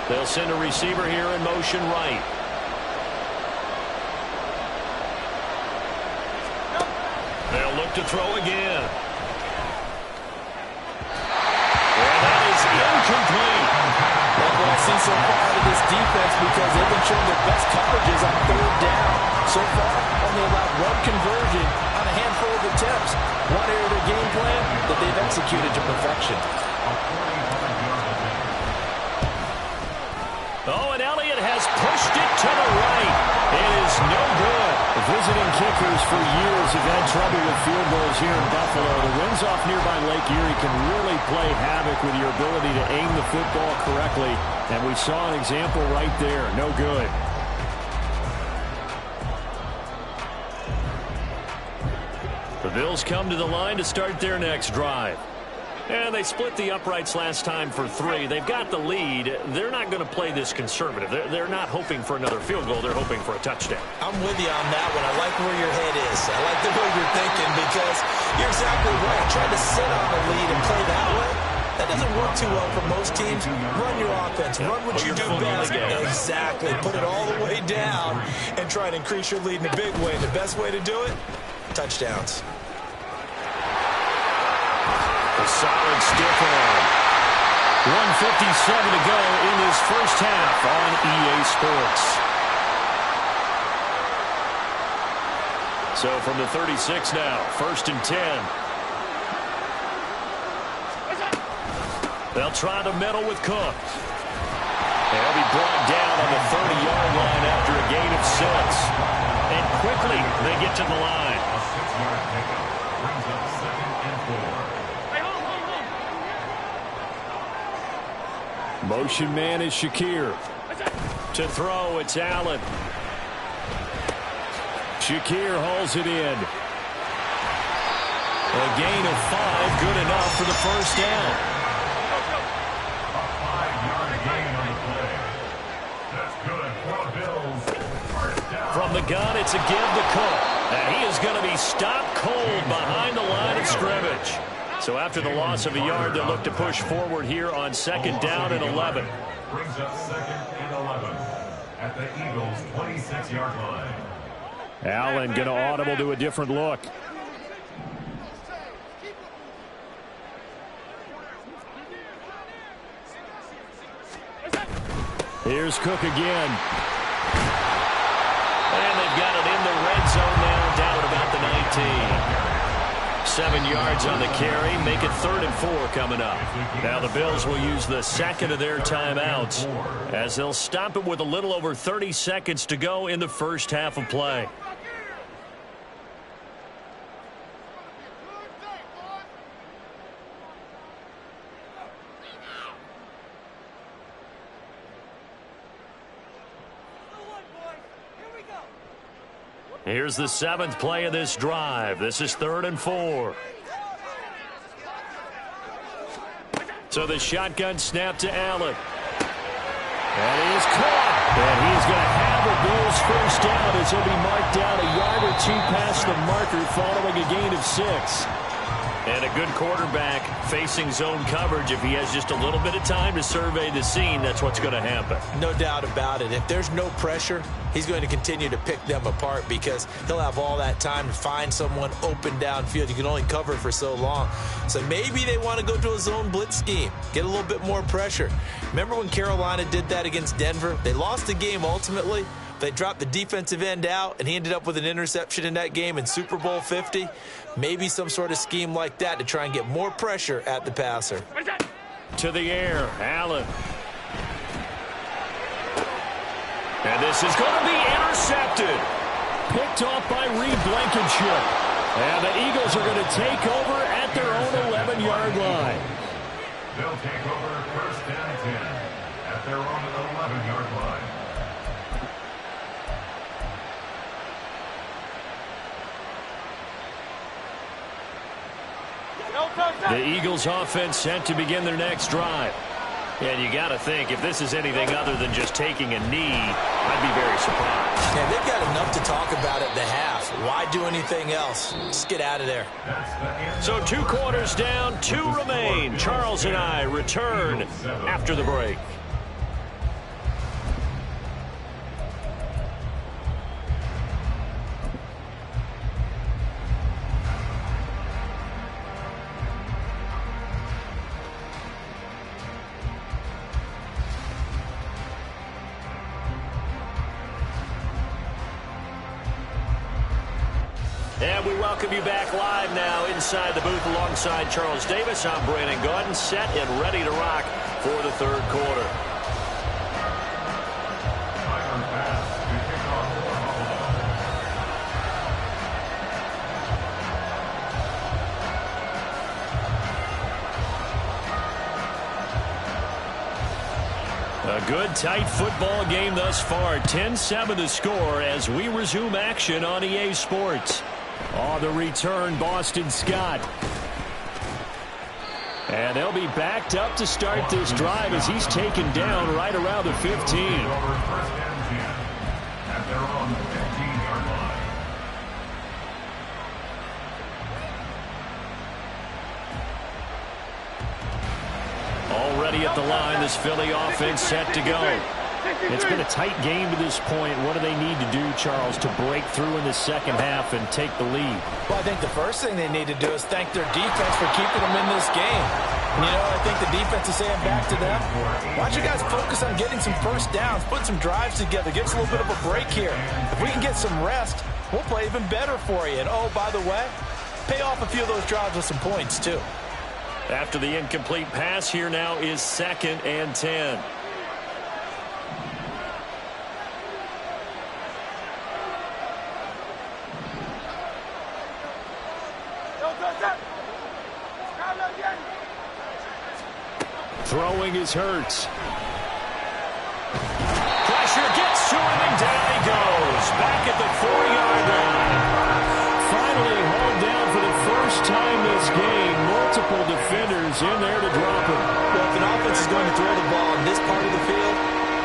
They'll send a receiver here in motion right. They'll look to throw again. And that is incomplete. That's what I've seen so far out of this defense, because they've been showing their best coverages on third down. So far, only allowed 1 conversion on a handful of attempts. One area of their game plan that they've executed to perfection. Oh, and Elliott has pushed it to the right. It is no good. The visiting kickers for years have had trouble with field goals here in Buffalo. The winds off nearby Lake Erie can really play havoc with your ability to aim the football correctly. And we saw an example right there. No good. The Bills come to the line to start their next drive. And they split the uprights last time for 3. They've got the lead. They're not going to play this conservative. They're not hoping for another field goal. They're hoping for a touchdown. I'm with you on that one. I like where your head is. I like the way you're thinking, because you're exactly right. Trying to sit on the lead and play that way, that doesn't work too well for most teams. Run your offense. Run what you do best. Exactly. Put it all the way down and try to increase your lead in a big way. The best way to do it, touchdowns. A solid stiff arm. 1:57 to go in this first half on EA Sports. So from the 36 now, 1st and 10. They'll try to middle with Cook. They'll be brought down on the 30-yard line after a gain of 6. And quickly they get to the line. A 6-yard pickup brings up 2nd and 4. Motion man is Shakir. To throw, it's Allen. Shakir hauls it in. A gain of 5, good enough for the first down. A 5-yard gain on the play. That's good for the Bills. First down. From the gun, it's a give to Cook. And he is going to be stopped cold behind the line of scrimmage. So after the loss of a yard, they'll look to push forward here on 2nd down and 11. Brings up 2nd and 11 at the Eagles' 26-yard line. Allen going to audible to a different look. Here's Cook again. And they've got it in the red zone now, down at about the 19. 7 yards on the carry, make it 3rd and 4 coming up. Now the Bills will use the second of their timeouts as they'll stop it with a little over 30 seconds to go in the first half of play. Here's the 7th play of this drive. This is 3rd and 4. So the shotgun snap to Allen. And he is caught. And he's going to have a Bills first down as he'll be marked down a yard or 2 past the marker following a gain of 6. And a good quarterback facing zone coverage. If he has just a little bit of time to survey the scene, that's what's going to happen. No doubt about it. If there's no pressure, he's going to continue to pick them apart because he'll have all that time to find someone open downfield. You can only cover for so long. So maybe they want to go to a zone blitz scheme, get a little bit more pressure. Remember when Carolina did that against Denver? They lost the game ultimately. They dropped the defensive end out, and he ended up with an interception in that game in Super Bowl 50. Maybe some sort of scheme like that to try and get more pressure at the passer. To the air, Allen. And this is going to be intercepted. Picked off by Reed Blankenship. And the Eagles are going to take over at their own 11-yard line. They'll take over 1st and 10 at their own 11-yard line. The Eagles offense set to begin their next drive. And you got to think, if this is anything other than just taking a knee, I'd be very surprised. Yeah, they've got enough to talk about at the half. Why do anything else? Just get out of there. So 2 quarters down, 2 remain. Charles and I return after the break. And we welcome you back live now inside the booth alongside Charles Davis. I'm Brandon Gaudin, set and ready to rock for the 3rd quarter. A good, tight football game thus far. 10-7 the score as we resume action on EA Sports. On the return, Boston Scott. And they'll be backed up to start this drive as he's taken down right around the 15. Over 1st and 10 at their own 15-yard line. Already at the line, this Philly offense set to go. It's been a tight game to this point. What do they need to do, Charles, to break through in the second half and take the lead? Well, I think the first thing they need to do is thank their defense for keeping them in this game. And, you know, I think the defense is saying back to them, why don't you guys focus on getting some first downs, put some drives together, give us a little bit of a break here. If we can get some rest, we'll play even better for you. And, oh, by the way, pay off a few of those drives with some points, too. After the incomplete pass, here now is 2nd and 10. Throwing is Hurts. Pressure pursuing, and down he goes. Back at the 4-yard line. Finally hauled down for the first time this game. Multiple defenders in there to drop him. Well, if an offense is going to throw the ball in this part of the field,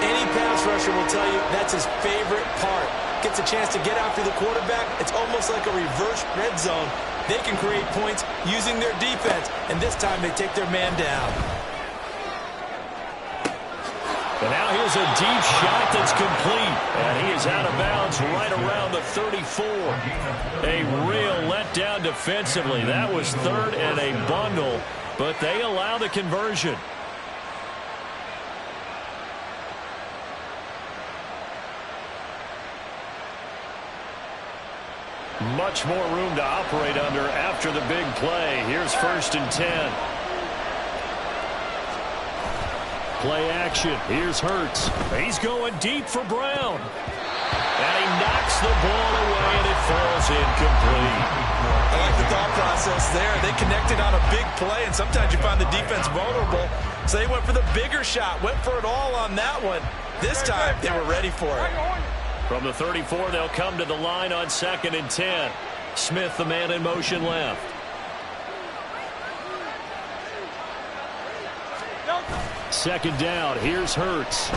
any pass rusher will tell you that's his favorite part. Gets a chance to get after the quarterback. It's almost like a reverse red zone. They can create points using their defense, and this time they take their man down. And now here's a deep shot that's complete. And he is out of bounds right around the 34. A real letdown defensively. That was third and a bundle, but they allow the conversion. Much more room to operate under after the big play. Here's 1st and 10. Play action. Here's Hurts. He's going deep for Brown. And he knocks the ball away, and it falls incomplete. I like the thought process there. They connected on a big play, and sometimes you find the defense vulnerable. So they went for the bigger shot, went for it all on that one. This time, they were ready for it. From the 34, they'll come to the line on 2nd and 10. Smith, the man in motion left. Second down. Here's Hurts.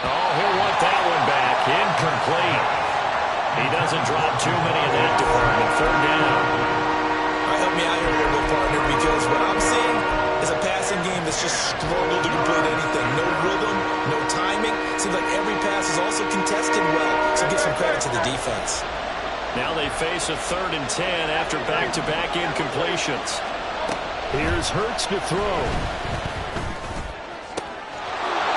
Oh, he'll want that one back. Incomplete. He doesn't drop too many in that department. 3rd down. All right, help me out here a little bit, partner, because what I'm seeing is a passing game that's just struggled to complete anything. No rhythm, no timing. Seems like every pass is also contested well, so give some credit to the defense. Now they face a 3rd and 10 after back-to-back incompletions. Here's Hurts to throw.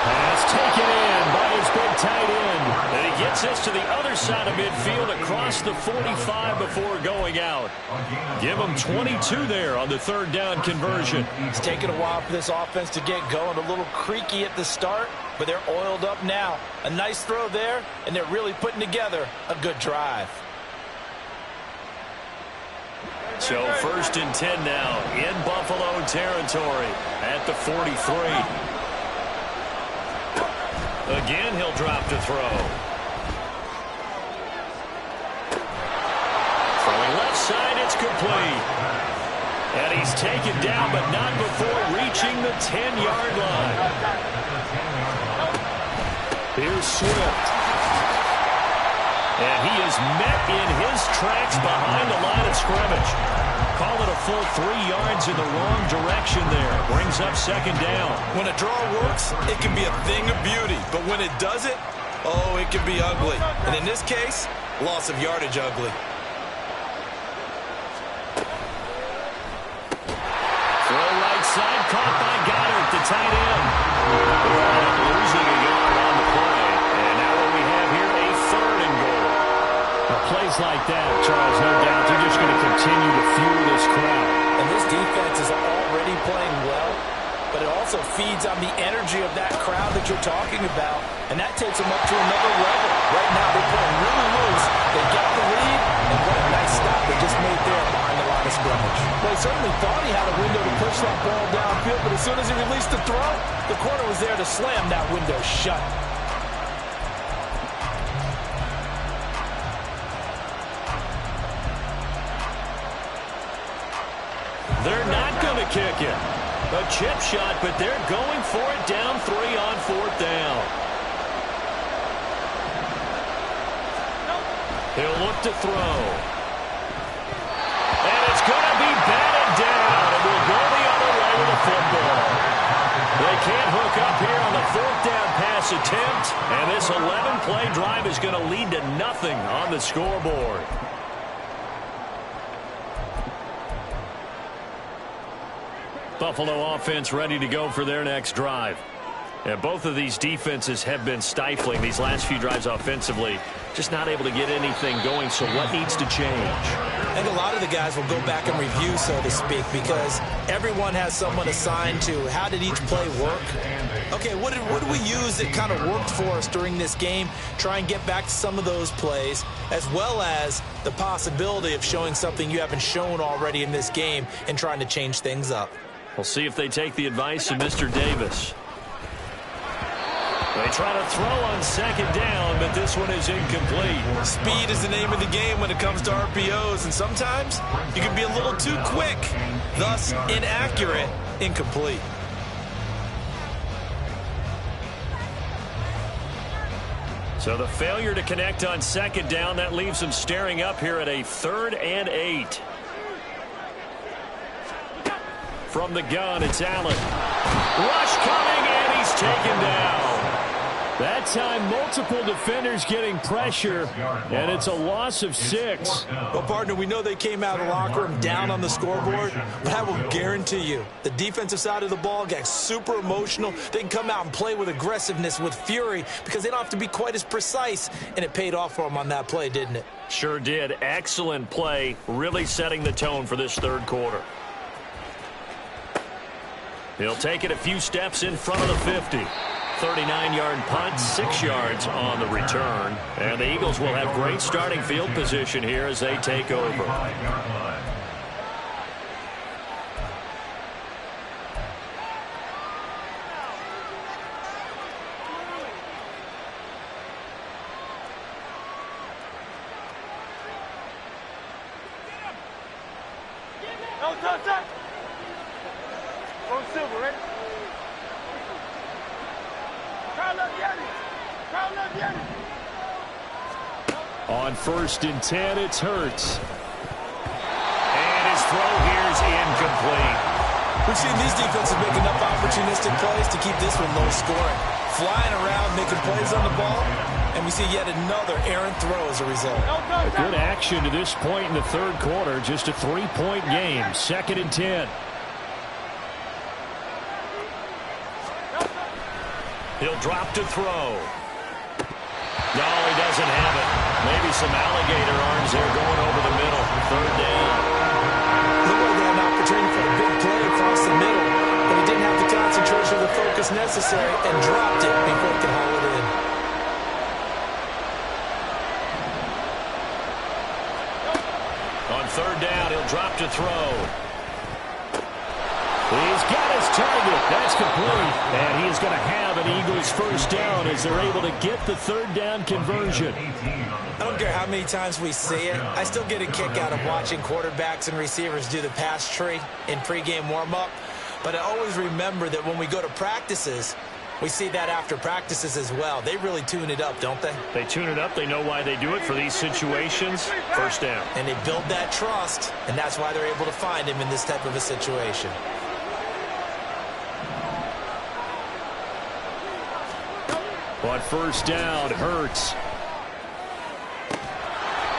Pass taken in by his big tight end. And he gets this to the other side of midfield across the 45 before going out. Give him 22 there on the 3rd down conversion. It's taken a while for this offense to get going. A little creaky at the start, but they're oiled up now. A nice throw there, and they're really putting together a good drive. So 1st and 10 now in Buffalo territory at the 43. Again, he'll drop to throw. Throwing left side, it's complete. And he's taken down, but not before reaching the 10-yard line. Here's Swift. And he is met in his tracks behind the line of scrimmage. Call it a full 3 yards in the wrong direction there. Brings up 2nd down. When a draw works, it can be a thing of beauty. But when it doesn't, oh, it can be ugly. And in this case, loss of yardage ugly. Throw right side, caught by Goddard, the tight end. Losing a yard on the play. And now what we have here, a 3rd and goal. Plays like that, Charles, no doubt, they're just going to continue to fuel this crowd. And this defense is already playing well, but it also feeds on the energy of that crowd that you're talking about, and that takes them up to another level. Right now, they're playing really loose. They got the lead, and what a nice stop they just made there behind the line of scrimmage. Well, he certainly thought he had a window to push that ball downfield, but as soon as he released the throw, the corner was there to slam that window shut. They're not going to kick it. A chip shot, but they're going for it down 3 on 4th down. He'll look to throw. And it's going to be batted down. And we'll go the other way with the football. They can't hook up here on the 4th down pass attempt. And this 11-play drive is going to lead to nothing on the scoreboard. Buffalo offense ready to go for their next drive. And both of these defenses have been stifling these last few drives offensively. Just not able to get anything going, so what needs to change? I think a lot of the guys will go back and review, so to speak, because everyone has someone assigned to how did each play work. Okay, what did we use that kind of worked for us during this game? Try and get back to some of those plays, as well as the possibility of showing something you haven't shown already in this game and trying to change things up. We'll see if they take the advice of Mr. Davis. They try to throw on second down, but this one is incomplete. Speed is the name of the game when it comes to RPOs, and sometimes you can be a little too quick, thus inaccurate, incomplete. So the failure to connect on second down, that leaves them staring up here at a 3rd and 8. From the gun, it's Allen. Rush coming, and he's taken down. That time, multiple defenders getting pressure, and it's a loss of 6. Well, partner, we know they came out of the locker room down on the scoreboard, but I will guarantee you the defensive side of the ball got super emotional. They can come out and play with aggressiveness, with fury, because they don't have to be quite as precise, and it paid off for them on that play, didn't it? Sure did. Excellent play, really setting the tone for this 3rd quarter. He'll take it a few steps in front of the 50. 39-yard punt, 6 yards on the return. And the Eagles will have great starting field position here as they take over. No touch. Go Silver, ready? On 1st and 10, it's Hurts. And his throw here is incomplete. We've seen these defenses make enough opportunistic plays to keep this one low scoring. Flying around, making plays on the ball, and we see yet another errant throw as a result. A good action to this point in the 3rd quarter. Just a 3-point game. 2nd and 10. He'll drop to throw. No, he doesn't have it. Maybe some alligator arms there going over the middle. 3rd down. Looked like they had an opportunity for a big play across the middle, but he didn't have the concentration or the focus necessary and dropped it before he could haul it in. On 3rd down, he'll drop to throw. He's got his target. That's complete. And he is going to have an Eagles 1st down as they're able to get the 3rd down conversion. I don't care how many times we see it. I still get a kick out of watching quarterbacks and receivers do the pass tree in pregame warm-up. But I always remember that when we go to practices, we see that after practices as well. They really tune it up, don't they? They tune it up. They know why they do it for these situations. 1st down. And they build that trust, and that's why they're able to find him in this type of a situation. On 1st down, Hurts.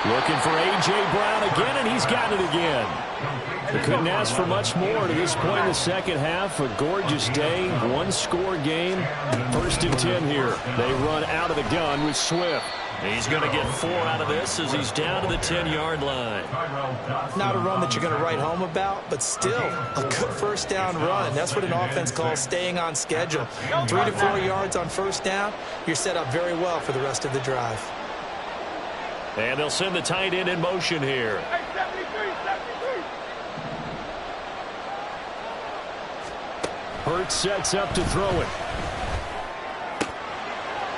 Looking for A.J. Brown again, and he's got it again. They couldn't ask for much more to this point in the 2nd half. A gorgeous day, 1-score game. 1st and 10 here. They run out of the gun with Swift. He's going to get 4 out of this as he's down to the 10-yard line. Not a run that you're going to write home about, but still a good 1st down run. That's what an offense calls staying on schedule. 3 to 4 yards on 1st down, you're set up very well for the rest of the drive. And they'll send the tight end in motion here. Hey, 73. Hurts sets up to throw it.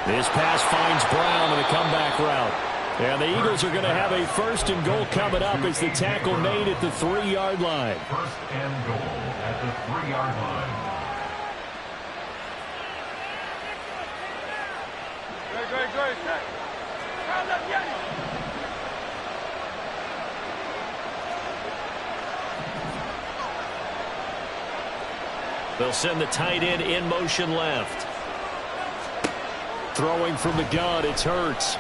This pass finds Brown in the comeback route. And the Eagles are going to have a 1st and goal coming up as the tackle made at the 3-yard line. 1st and goal at the 3-yard line. Great. Set. Crown left, Yanni. They'll send the tight end in motion left. Throwing from the gun, it's Hurts.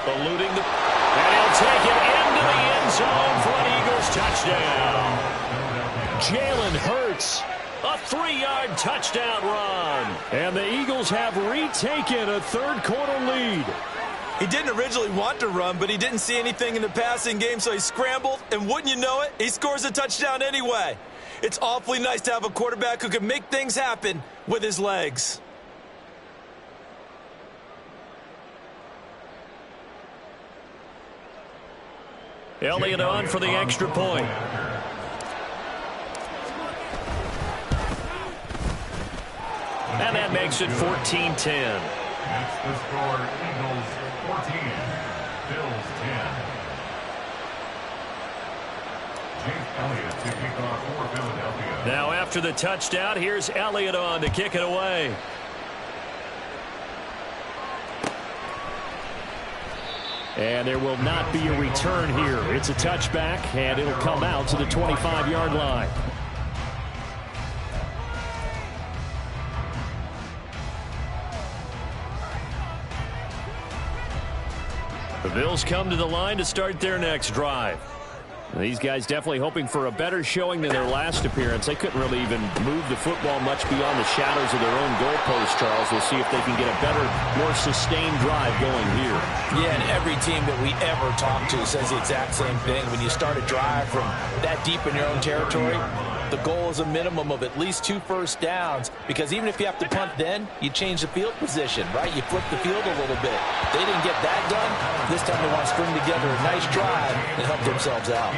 Eluding the... And he'll take it into the end zone for an Eagles touchdown. Jalen Hurts. A 3-yard touchdown run. And the Eagles have retaken a 3rd quarter lead. He didn't originally want to run, but he didn't see anything in the passing game, so he scrambled, and wouldn't you know it, he scores a touchdown anyway. It's awfully nice to have a quarterback who can make things happen with his legs. Elliott on for the extra point. And that makes it 14-10. It's the score, Eagles 14, Bills 10. Jake Elliott to kick off for Philadelphia. Now after the touchdown, here's Elliott on to kick it away. And there will not be a return here. It's a touchback, and it'll come out to the 25-yard line. The Bills come to the line to start their next drive. These guys definitely hoping for a better showing than their last appearance. They couldn't really even move the football much beyond the shadows of their own goalpost, Charles. We'll see if they can get a better, more sustained drive going here. Yeah, and every team that we ever talk to says the exact same thing. When you start a drive from that deep in your own territory, the goal is a minimum of at least 2 first downs, because even if you have to punt then, you change the field position, right? You flip the field a little bit. They didn't get that done. This time they want to string together a nice drive and help themselves out.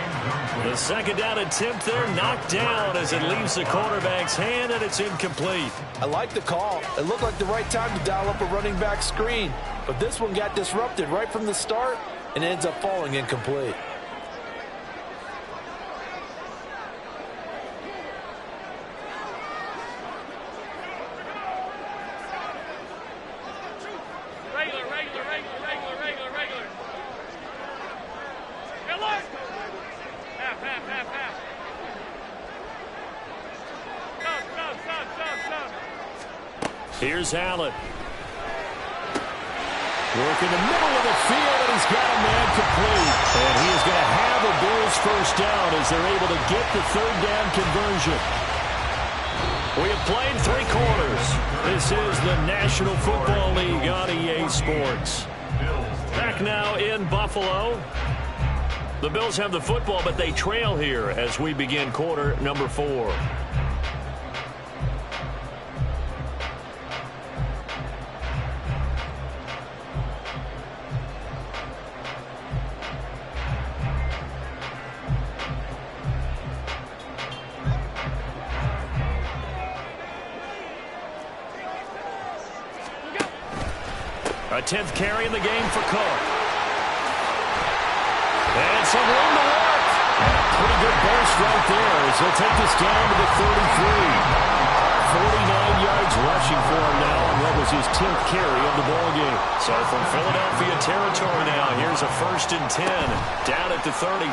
The second down attempt there knocked down as it leaves the quarterback's hand, and it's incomplete. I like the call. It looked like the right time to dial up a running back screen, but this one got disrupted right from the start and ends up falling incomplete. Here's Allen. Work in the middle of the field, and he's got a man complete. And he is going to have the Bills first down as they're able to get the third down conversion. We have played 3 quarters. This is the National Football League on EA Sports. Back now in Buffalo. The Bills have the football, but they trail here as we begin quarter number 4. A 10th carry in the game for Cook. And some room to work. And a pretty good burst right there as he'll take this down to the 33. 49 yards rushing for him now on what was his 10th carry of the ballgame. So from Philadelphia territory now, here's a 1st and 10 down at the 33.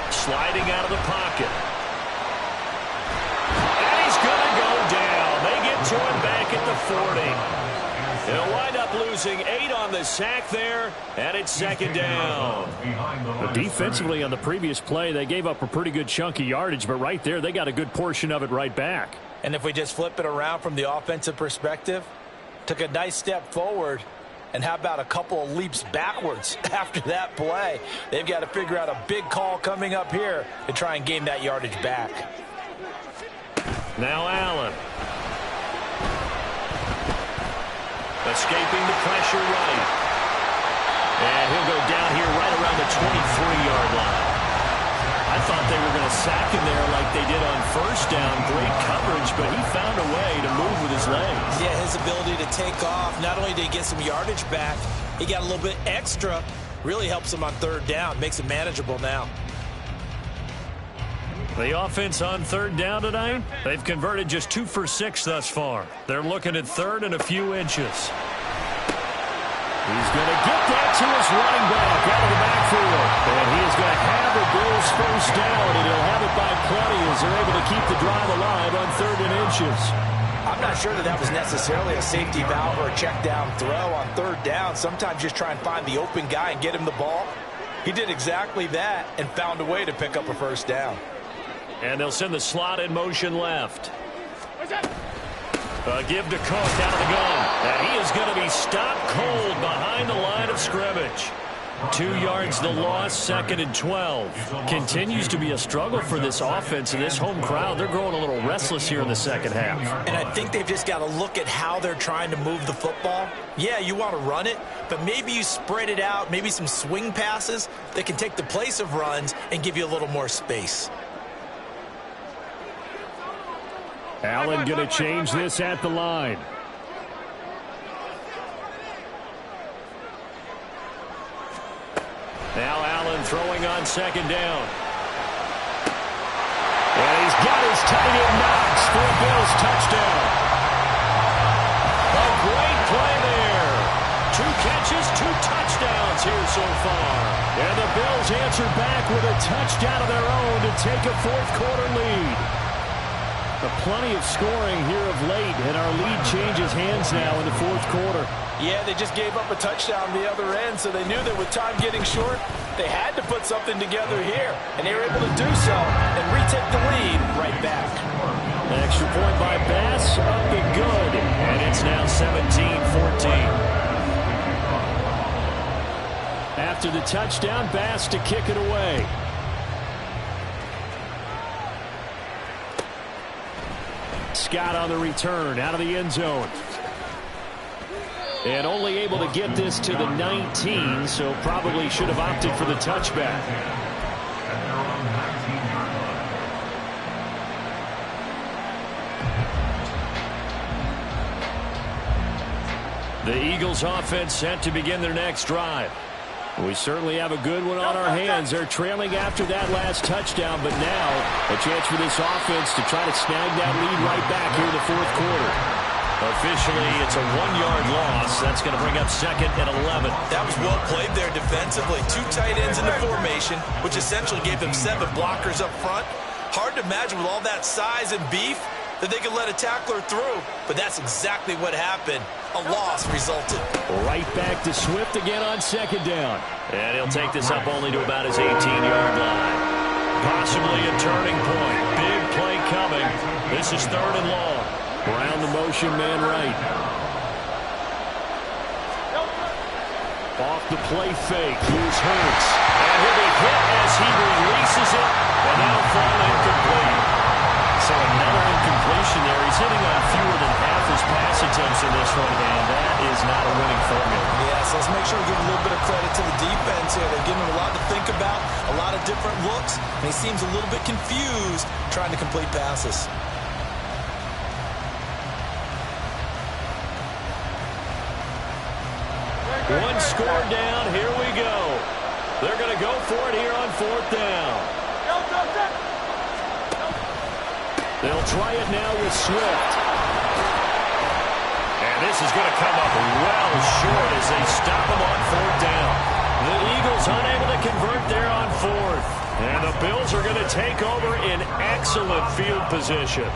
Sliding out of the pocket. And he's going to go down. They get to him back at the 40. They'll wind up losing 8 on the sack there, and it's 2nd down. Defensively on the previous play, they gave up a pretty good chunk of yardage, but right there, they got a good portion of it right back. And if we just flip it around from the offensive perspective, took a nice step forward, and how about a couple of leaps backwards after that play? They've got to figure out a big call coming up here to try and gain that yardage back. Now Allen. Escaping the pressure right. And he'll go down here right around the 23-yard line. I thought they were going to sack him there like they did on 1st down. Great coverage, but he found a way to move with his legs. Yeah, his ability to take off. Not only did he get some yardage back, he got a little bit extra. Really helps him on 3rd down. Makes it manageable now. The offense on 3rd down tonight, they've converted just 2 for 6 thus far. They're looking at 3rd and a few inches. He's going to get that to his running back out of the backfield. And he is going to have the Bills first down, and he'll have it by plenty as they're able to keep the drive alive on 3rd and inches. I'm not sure that was necessarily a safety valve or a check down throw on 3rd down. Sometimes just try and find the open guy and get him the ball. He did exactly that and found a way to pick up a first down. And they'll send the slot in motion left. Give to Cook out of the gun. And he is going to be stopped cold behind the line of scrimmage. 2 yards the loss, 2nd and 12. Continues to be a struggle for this offense and this home crowd. They're growing a little restless here in the second half. And I think they've just got to look at how they're trying to move the football. Yeah, you want to run it, but maybe you spread it out, maybe some swing passes that can take the place of runs and give you a little more space. Allen going to change this at the line. Now Allen throwing on second down. And he's got his tight end Knox for a Bills touchdown. A great play there. 2 catches, 2 touchdowns here so far. And the Bills answer back with a touchdown of their own to take a fourth-quarter lead. Plenty of scoring here of late, and our lead changes hands now in the fourth quarter. Yeah, they just gave up a touchdown on the other end, so they knew that with time getting short, they had to put something together here, and they were able to do so and retake the lead right back. An extra point by Bass, up and good, and it's now 17-14. After the touchdown, Bass to kick it away. Scott on the return, out of the end zone. And only able to get this to the 19, so probably should have opted for the touchback. The Eagles offense set to begin their next drive. We certainly have a good one on our hands. They're trailing after that last touchdown, but now a chance for this offense to try to snag that lead right back here in the fourth quarter. Officially, it's a 1-yard loss. That's going to bring up 2nd and 11. That was well played there defensively. 2 tight ends in the formation, which essentially gave them 7 blockers up front. Hard to imagine with all that size and beef that they could let a tackler through, but that's exactly what happened. A loss resulted. Right back to Swift again on second down. And he'll take this up only to about his 18-yard line. Possibly a turning point. Big play coming. This is 3rd and long. Brown the motion man right. Off the play fake. Here's Hurts. And he'll be hit as he releases it. And now fall incomplete. So another incompletion there. He's hitting on fewer than half his pass attempts in this one, and that is not a winning formula. Yeah, so let's make sure we give a little bit of credit to the defense here. They're giving him a lot to think about, a lot of different looks, and he seems a little bit confused trying to complete passes. One score down. Here we go. They're going to go for it here on 4th down. They'll try it now with Swift. And this is going to come up well short as they stop him on 4th down. The Eagles unable to convert there on 4th. And the Bills are going to take over in excellent field position.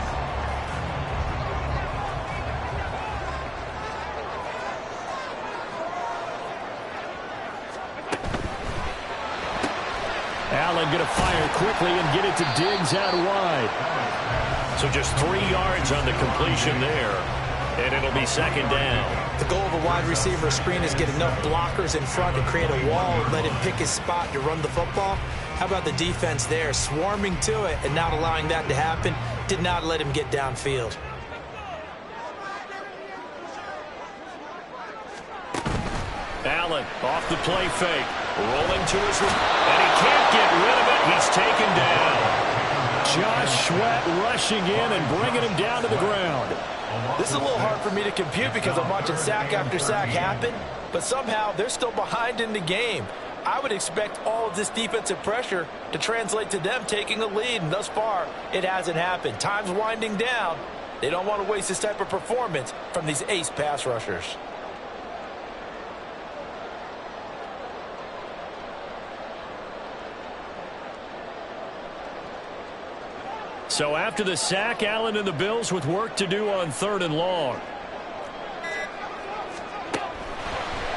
Allen going to fire quickly and get it to Diggs out wide. So just 3 yards on the completion there. And it'll be 2nd down. The goal of a wide receiver screen is get enough blockers in front to create a wall and let him pick his spot to run the football. How about the defense there, swarming to it and not allowing that to happen? Did not let him get downfield. Allen off the play fake. Rolling to his left. And he can't get rid of it. He's taken down. Josh Sweat rushing in and bringing him down to the ground. This is a little hard for me to compute because I'm watching sack after sack happen, but somehow they're still behind in the game. I would expect all of this defensive pressure to translate to them taking a lead, and thus far, it hasn't happened. Time's winding down. They don't want to waste this type of performance from these ace pass rushers. So after the sack, Allen and the Bills with work to do on 3rd and long.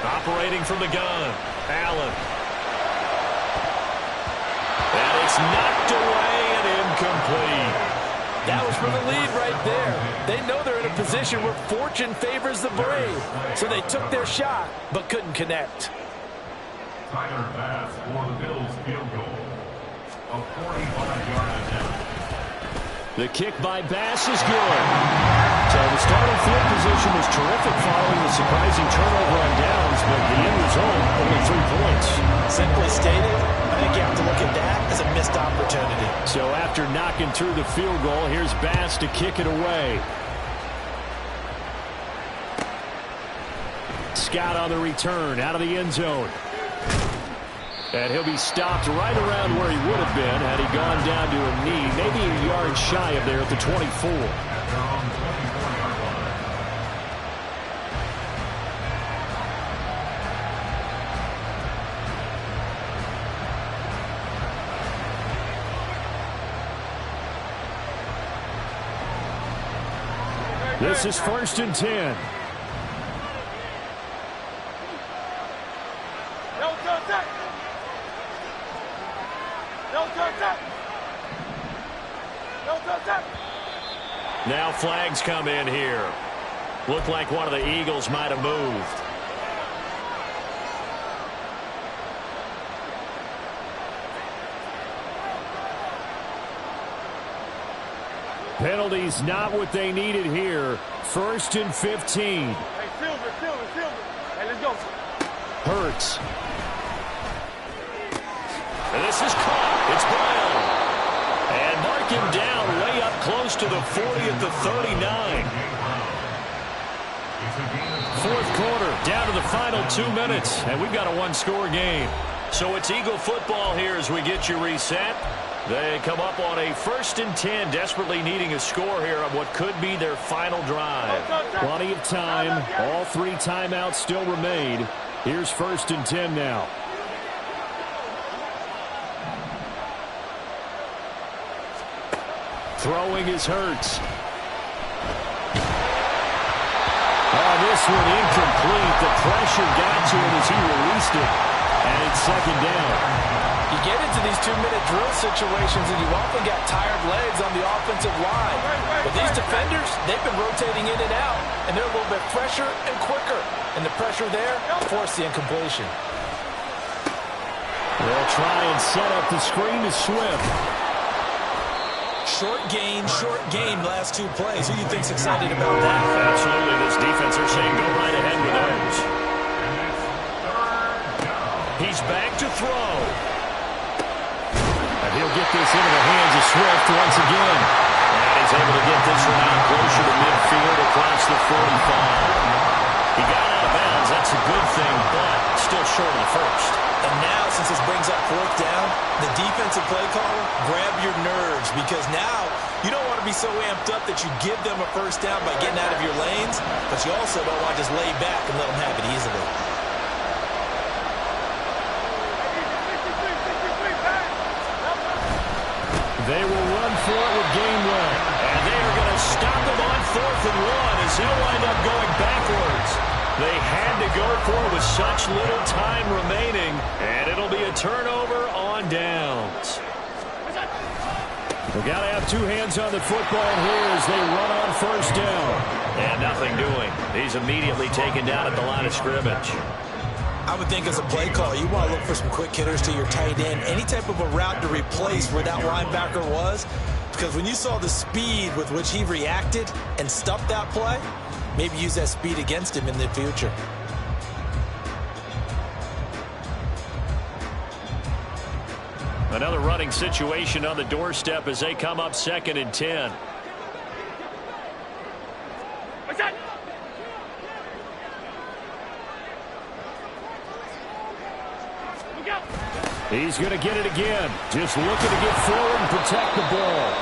Operating from the gun, Allen. And it's knocked away and incomplete. That was for the lead right there. They know they're in a position where fortune favors the brave. So they took their shot, but couldn't connect. Tyler Bass for the Bills field goal. A 45-yard attempt. The kick by Bass is good. So the starting field position was terrific following the surprising turnover on downs, but the end result, only 3 points. Simply stated, I think you have to look at that as a missed opportunity. So after knocking through the field goal, here's Bass to kick it away. Scott on the return out of the end zone. And he'll be stopped right around where he would have been had he gone down to a knee, maybe a yard shy of there at the 24. This is 1st and 10. Now flags come in here. Looked like one of the Eagles might have moved. Penalties not what they needed here. 1st and 15. Hey, Silver. Hey, let's go. Hurts. And this is caught. It's Brown. And mark him down way up close to the 40 at the 39. 4th quarter, down to the final 2 minutes. And we've got a one-score game. So it's Eagle football here as we get you reset. They come up on a 1st and 10, desperately needing a score here on what could be their final drive. Plenty of time. All 3 timeouts still remain. Here's 1st and 10 now. Throwing is Hurts. Oh, this one incomplete. The pressure got to him as he released it. And it's 2nd down. You get into these 2-minute drill situations and you've often got tired legs on the offensive line. But these defenders, they've been rotating in and out, and they're a little bit fresher and quicker. And the pressure there forced the incompletion. They'll try and set up the screen to Swift. Short gain, last 2 plays. Who do you think's excited about that? Absolutely. This defense are saying go right ahead with those. He's back to throw. And he'll get this into the hands of Swift once again. And he's able to get this one out closer to midfield across the 45. He got out of bounds. That's a good thing, but still short of the first. And now, since this brings up 4th down, the defensive play caller, grab your nerves, because now you don't want to be so amped up that you give them a 1st down by getting out of your lanes, but you also don't want to just lay back and let them have it easily. They will run for it with Gainwell. And they are going to stop him on 4th and 1 as he'll wind up going backwards. They had to go for it with such little time remaining, and it'll be a turnover on downs. They've got to have 2 hands on the football here as they run on 1st down. And nothing doing. He's immediately taken down at the line of scrimmage. I would think as a play caller, you want to look for some quick hitters to your tight end, any type of a route to replace where that linebacker was, because when you saw the speed with which he reacted and stuffed that play, maybe use that speed against him in the future. Another running situation on the doorstep as they come up 2nd and 10. He's going to get it again. Just looking to get forward and protect the ball.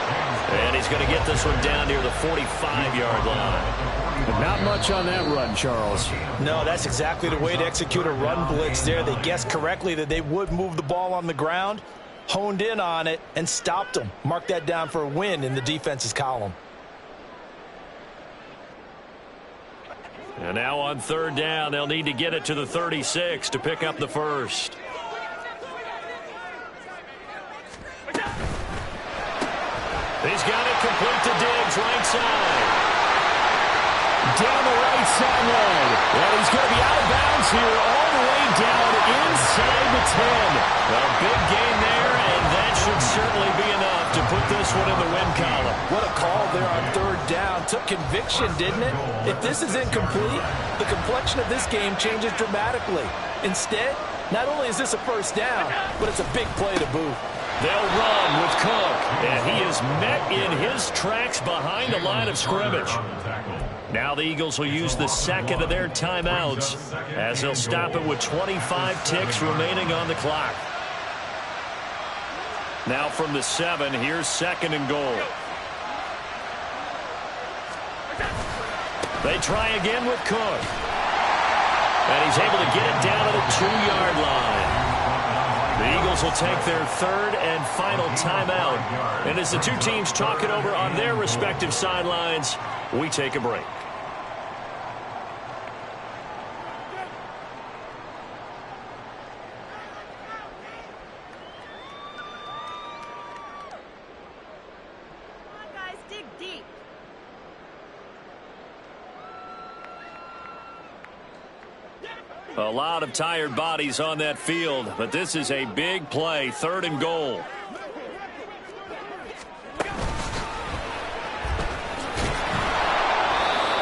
And he's going to get this one down near the 45-yard line. But not much on that run, Charles. No, that's exactly the way to execute a run blitz there. They guessed correctly that they would move the ball on the ground, honed in on it, and stopped them. Mark that down for a win in the defense's column. And now on 3rd down, they'll need to get it to the 36 to pick up the first. He's got it complete to Diggs, right side. Down the right sideline. And he's going to be out of bounds here all the way down inside the 10. Well, big gain there, and that should certainly be enough to put this one in the win column. What a call there on 3rd down. Took conviction, didn't it? If this is incomplete, the complexion of this game changes dramatically. Instead, Not only is this a first down, but it's a big play to boot. They'll run with Cook, and he is met in his tracks behind the line of scrimmage. Now the Eagles will use the second of their timeouts as they'll stop it with 25 ticks remaining on the clock. Now from the 7, here's 2nd and goal. They try again with Cook. And he's able to get it down to the 2-yard line. The Eagles will take their 3rd and final timeout. And as the two teams talk it over on their respective sidelines, we take a break. A lot of tired bodies on that field, but this is a big play, 3rd and goal.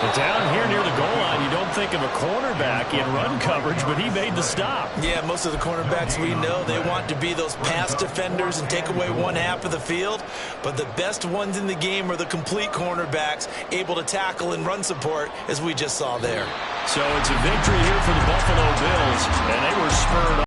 And down here near the goal line, you don't think of a cornerback in run coverage, but he made the stop. Yeah, most of the cornerbacks we know, they want to be those pass defenders and take away one half of the field. But the best ones in the game are the complete cornerbacks, able to tackle and run support, as we just saw there. So it's a victory here for the Buffalo Bills, and they were spurred on.